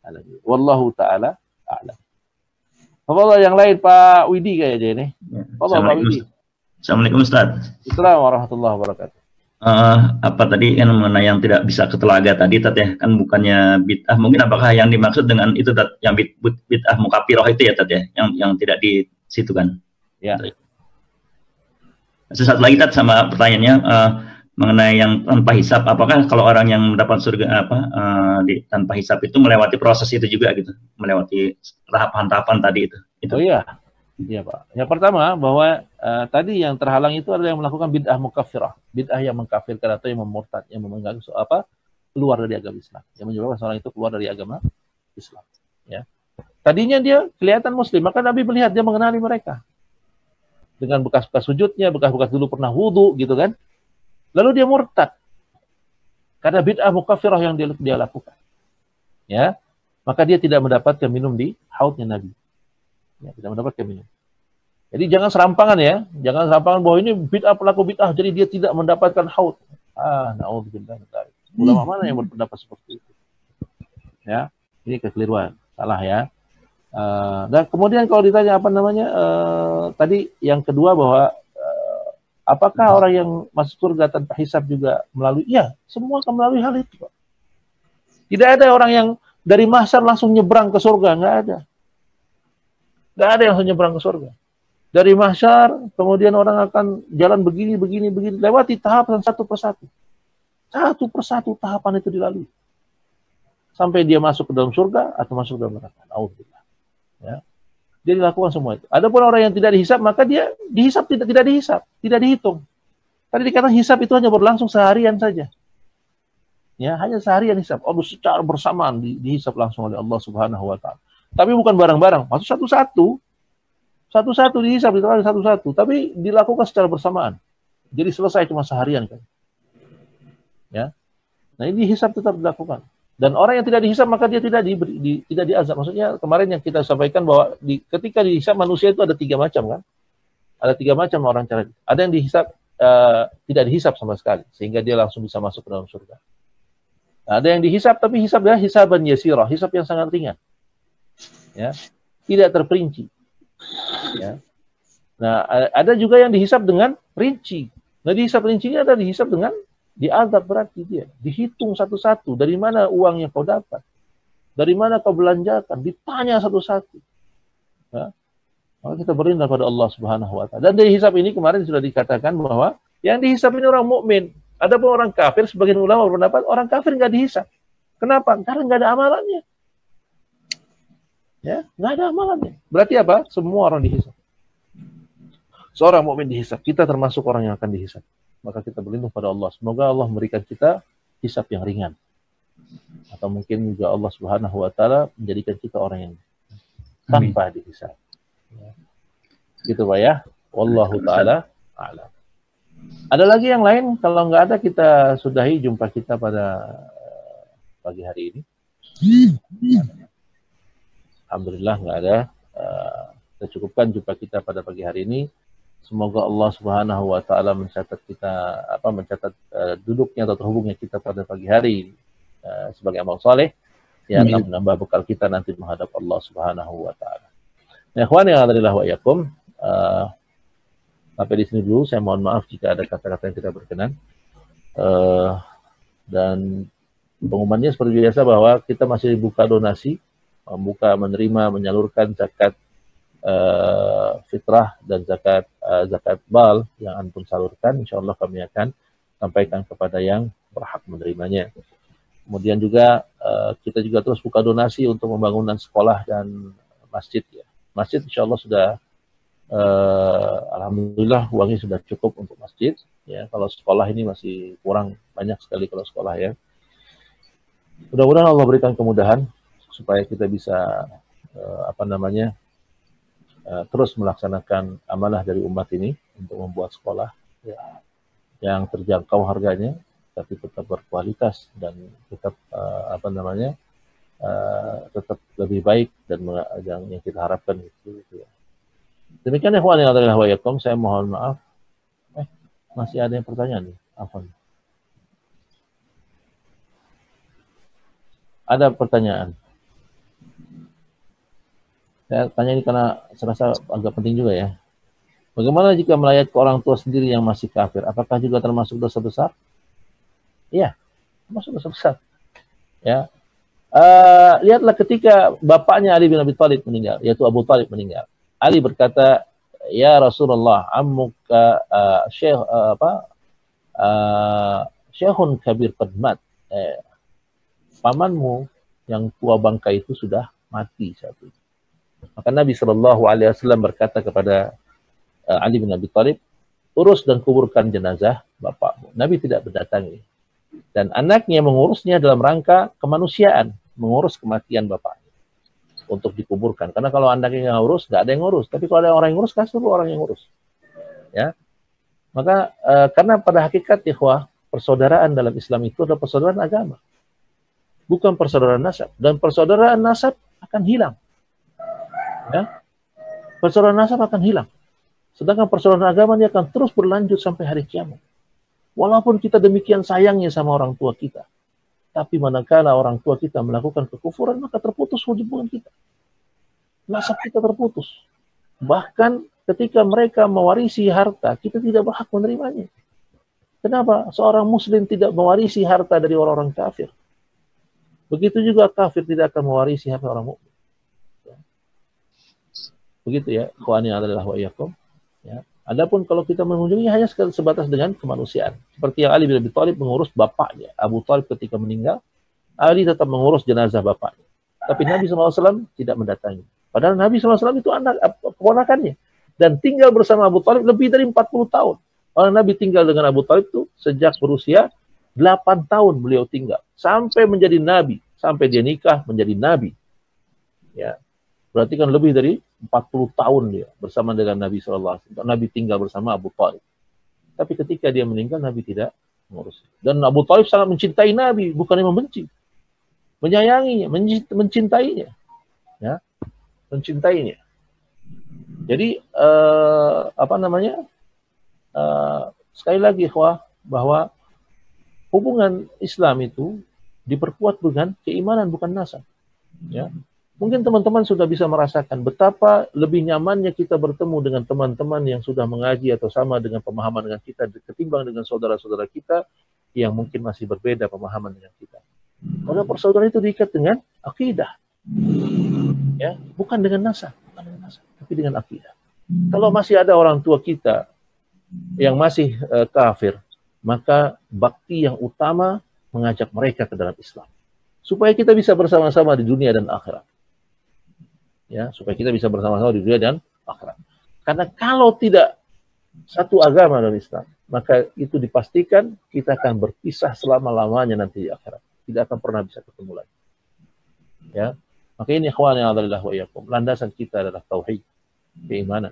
alamin. Wallahu taala a'lam. Apa yang lain Pak Widi kayaknya ini? Assalamualaikum Ustaz. Assalamualaikum warahmatullahi wabarakatuh. Apa tadi mengenai yang tidak bisa ke telaga tadi Tat ya, kan bukannya bid'ah, mungkin apakah yang dimaksud dengan itu Tat, yang bid'ah mukafirah itu ya Tat ya, yang tidak di situ kan? Ya. Sesaat lagi Tat, sama pertanyaannya mengenai yang tanpa hisab, apakah kalau orang yang mendapat surga tanpa hisab itu melewati proses itu juga gitu, melewati tahapan-tahapan tadi itu? Oh iya. Iya Pak. Yang pertama bahwa tadi yang terhalang itu adalah yang melakukan bid'ah mukafirah, bid'ah yang mengkafirkan atau yang memurtad, yang keluar dari agama Islam, yang menyebabkan seorang itu keluar dari agama Islam. Ya. Tadinya dia kelihatan Muslim, maka Nabi melihat dia mengenali mereka dengan bekas-bekas sujudnya, bekas-bekas dulu pernah wudu, gitu kan. Lalu dia murtad karena bid'ah mukafirah yang dia lakukan. Ya, maka dia tidak mendapatkan minum di haudnya Nabi. Ya, tidak mendapatkan minum. Jadi jangan serampangan ya, jangan serampangan bahwa ini bid'ah, pelaku bid'ah, jadi dia tidak mendapatkan haud. Na'udzubillah. Ulama mana yang berpendapat seperti itu? Ya, ini kekeliruan, salah ya. Dan kemudian kalau ditanya apa namanya, tadi yang kedua bahwa apakah orang yang masuk surga tanpa hisab juga melalui? Ya, semua akan melalui hal itu, Pak. Tidak ada orang yang dari mahsyar langsung nyebrang ke surga, nggak ada. Nggak ada yang langsung nyebrang ke surga. Dari mahsyar, kemudian orang akan jalan begini, lewati tahapan satu persatu. Satu persatu tahapan itu dilalui. Sampai dia masuk ke dalam surga atau masuk ke dalam neraka. Alhamdulillah. Ya. Dia dilakukan semua itu. Adapun orang yang tidak dihisap, maka dia dihisap tidak dihisap, tidak dihitung. Tadi dikatakan hisap itu hanya berlangsung seharian saja. Ya, hanya seharian hisap. Allah secara bersamaan dihisap langsung oleh Allah Subhanahu wa taala. Tapi bukan barang-barang, maksud satu-satu. Satu-satu dihisap, diterangkan satu-satu, tapi dilakukan secara bersamaan. Jadi selesai cuma seharian kan. Ya. Nah, ini dihisap tetap dilakukan. Dan orang yang tidak dihisap maka dia tidak tidak diazab. Maksudnya kemarin yang kita sampaikan bahwa ketika dihisap manusia itu ada 3 macam kan. Ada 3 macam orang cara. Ada yang dihisap tidak dihisap sama sekali sehingga dia langsung bisa masuk ke dalam surga. Ada yang dihisap tapi hisapnya hisaban yasirah, hisap yang sangat ringan. Ya. Tidak terperinci. Ya. Nah, ada juga yang dihisap dengan rinci. Nah, dihisap rincinya ada dihisap dengan diazab, berarti dia dihitung satu-satu, dari mana uangnya kau dapat, dari mana kau belanjakan, ditanya satu-satu. Ya. Maka kita berlindung pada Allah Subhanahu wa taala. Dan dari hisap ini kemarin sudah dikatakan bahwa yang dihisap ini orang mukmin. Adapun orang kafir, sebagian ulama berpendapat orang kafir nggak dihisap. Kenapa? Karena nggak ada amalannya. Ya, nggak ada amalannya. Berarti apa? Semua orang dihisap. Seorang mukmin dihisap. Kita termasuk orang yang akan dihisap. Maka kita berlindung pada Allah. Semoga Allah memberikan kita hisap yang ringan. Atau mungkin juga Allah Subhanahu wa taala menjadikan kita orang yang tanpa dihisap. Ya. Gitu Pak ya. Wallahu taala a'lam. Ada lagi yang lain? Kalau nggak ada kita sudahi jumpa kita pada pagi hari ini. Alhamdulillah nggak ada. Kita cukupkan jumpa kita pada pagi hari ini. Semoga Allah Subhanahu wa taala mencatat kita mencatat duduknya atau terhubungnya kita pada pagi hari sebagai amal saleh yang akan menambah bekal kita nanti menghadap Allah Subhanahu wa taala. Nah, ikhwan yang adalah wa iyyakum, sampai di sini dulu. Saya mohon maaf jika ada kata-kata yang tidak berkenan. Dan pengumumannya seperti biasa bahwa kita masih buka donasi, menerima, menyalurkan zakat fitrah dan zakat bal yang antum salurkan. Insyaallah kami akan sampaikan kepada yang berhak menerimanya. Kemudian juga kita juga terus buka donasi untuk pembangunan sekolah dan masjid ya. Masjid insyaallah sudah alhamdulillah uangnya sudah cukup untuk masjid ya. Kalau sekolah ini masih kurang, banyak sekali kalau sekolah ya. Mudah-mudahan Allah berikan kemudahan supaya kita bisa terus melaksanakan amanah dari umat ini untuk membuat sekolah ya, yang terjangkau harganya tapi tetap berkualitas dan tetap tetap lebih baik dan yang kita harapkan gitu ya. Demikian ya ikhwan yang adalah wa yakum, saya mohon maaf. Masih ada yang pertanyaan nih? Afwan. Ada pertanyaan? Saya tanya ini karena saya rasa agak penting juga ya. Bagaimana jika melayat ke orang tua sendiri yang masih kafir? Apakah juga termasuk dosa besar? Iya, termasuk dosa besar. Ya, lihatlah ketika bapaknya Ali bin Abi Thalib meninggal, yaitu Abu Thalib meninggal. Ali berkata, ya Rasulullah, ammuka syekhun kabir qad mat. Pamanmu yang tua bangka itu sudah mati saat itu. Maka Nabi SAW berkata kepada Ali bin Abi Thalib, urus dan kuburkan jenazah bapakmu. Nabi tidak berdatangi. Dan anaknya mengurusnya dalam rangka kemanusiaan, mengurus kematian bapaknya untuk dikuburkan. Karena kalau anaknya yang ngurus, nggak ada yang ngurus. Tapi kalau ada orang yang ngurus, kasih orang yang ngurus. Ya. Maka karena pada hakikat ikhwah, persaudaraan dalam Islam itu adalah persaudaraan agama. Bukan persaudaraan nasab. Dan persaudaraan nasab akan hilang. Ya. Persaudaraan nasab akan hilang. Sedangkan persaudaraan agama ini akan terus berlanjut sampai hari kiamat. Walaupun kita demikian sayangnya sama orang tua kita. Tapi manakala orang tua kita melakukan kekufuran, maka terputus hubungan kita. Nasab kita terputus. Bahkan ketika mereka mewarisi harta, kita tidak berhak menerimanya. Kenapa? Seorang muslim tidak mewarisi harta dari orang-orang kafir. Begitu juga kafir tidak akan mewarisi harta orang mukmin. Begitu ya, ikhwani adalah wa iyyakum. Ya. Adapun kalau kita mengunjungi hanya sebatas dengan kemanusiaan. Seperti yang Ali bin Abi Thalib mengurus bapaknya. Abu Thalib ketika meninggal, Ali tetap mengurus jenazah bapaknya. Tapi Nabi SAW tidak mendatangi. Padahal Nabi SAW itu anak keponakannya. Dan tinggal bersama Abu Thalib lebih dari 40 tahun. Orang Nabi tinggal dengan Abu Thalib itu sejak berusia 8 tahun beliau tinggal. Sampai menjadi Nabi. Sampai dia nikah menjadi Nabi. Ya, berarti kan lebih dari 40 tahun dia bersama dengan Nabi SAW. Nabi tinggal bersama Abu Thalib. Tapi ketika dia meninggal, Nabi tidak mengurus. Dan Abu Thalib sangat mencintai Nabi, bukannya membenci. Menyayanginya, mencintainya. Ya, mencintainya. Jadi sekali lagi bahwa hubungan Islam itu diperkuat dengan keimanan, bukan nasab. Ya, mungkin teman-teman sudah bisa merasakan betapa lebih nyamannya kita bertemu dengan teman-teman yang sudah mengaji atau sama dengan pemahaman dengan kita ketimbang dengan saudara-saudara kita yang mungkin masih berbeda pemahaman dengan kita. Karena persaudaraan itu diikat dengan akidah, ya, bukan dengan nasab, tapi dengan akidah. Kalau masih ada orang tua kita yang masih kafir, maka bakti yang utama mengajak mereka ke dalam Islam, supaya kita bisa bersama-sama di dunia dan akhirat. Ya, supaya kita bisa bersama-sama di dunia dan akhirat. Karena kalau tidak satu agama dalam Islam, maka itu dipastikan kita akan berpisah selama-lamanya nanti di akhirat. Tidak akan pernah bisa ketemu lagi. Ya, maka ini ikhwan yang adalah wa iyyakum. Landasan kita adalah tauhid, keimanan.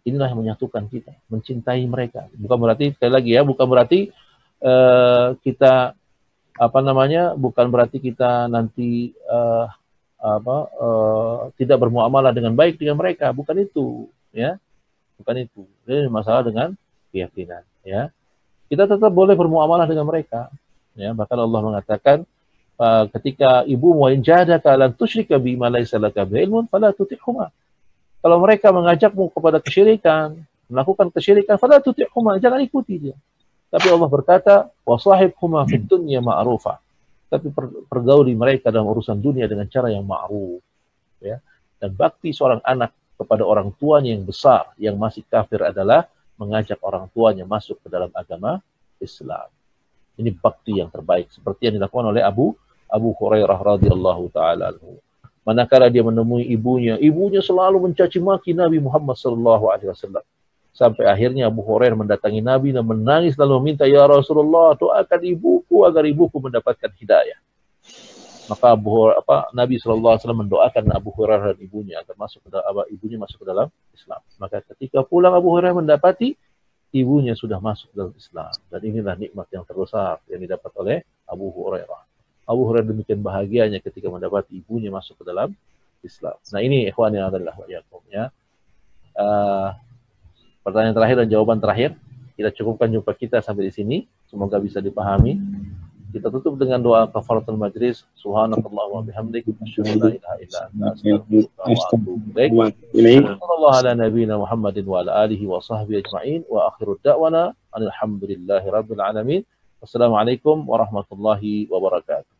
Inilah yang menyatukan kita, mencintai mereka. Bukan berarti, sekali lagi ya, bukan berarti kita bukan berarti kita nanti tidak bermuamalah dengan baik dengan mereka, bukan itu, ya, bukan itu. Ini masalah dengan keyakinan, ya. Kita tetap boleh bermuamalah dengan mereka, ya. Bahkan Allah mengatakan ketika ibu wa in jahadaka lan tusyrika bima laysa laka bihi ilmun fala tuti'huma. Kalau mereka mengajakmu kepada kesyirikan, melakukan kesyirikan, fala tuti'huma, jangan ikuti dia. Tapi Allah berkata, wa sahibhuma fid dunya ma'rufa. Tapi pergauli mereka dalam urusan dunia dengan cara yang ma'ruf, ya. Dan bakti seorang anak kepada orang tuanya yang besar yang masih kafir adalah mengajak orang tuanya masuk ke dalam agama Islam. Ini bakti yang terbaik seperti yang dilakukan oleh Abu Hurairah radhiyallahu taala anhu. Manakala dia menemui ibunya selalu mencaci maki Nabi Muhammad sallallahu alaihi wasallam. Sampai akhirnya Abu Hurairah mendatangi Nabi dan menangis lalu meminta, "Ya Rasulullah, doakan ibuku agar ibuku mendapatkan hidayah." Maka Nabi sallallahu alaihi wasallam mendoakan Abu Hurairah dan ibunya agar ibunya masuk ke dalam Islam. Maka ketika pulang Abu Hurairah mendapati ibunya sudah masuk ke dalam Islam. Dan inilah nikmat yang terbesar yang didapat oleh Abu Hurairah. Abu Hurairah demikian bahagianya ketika mendapati ibunya masuk ke dalam Islam. Nah, ini ikhwan yang adalah wa iyyakum, ya. Pertanyaan terakhir dan jawaban terakhir. Kita cukupkan jumpa kita sampai di sini. Semoga bisa dipahami. Kita tutup dengan doa kafaratul majlis. Subhanakallah wa bihamdik. Asyhadu an la ilaha illa anta astaghfiruka wa atubu ilaik. Sallallahu ala nabiyyina Muhammadin wa ala alihi wa sahbihi ajma'in. Wa akhiru da'wana alhamdulillahi rabbil alamin. Wassalamualaikum warahmatullahi wabarakatuh.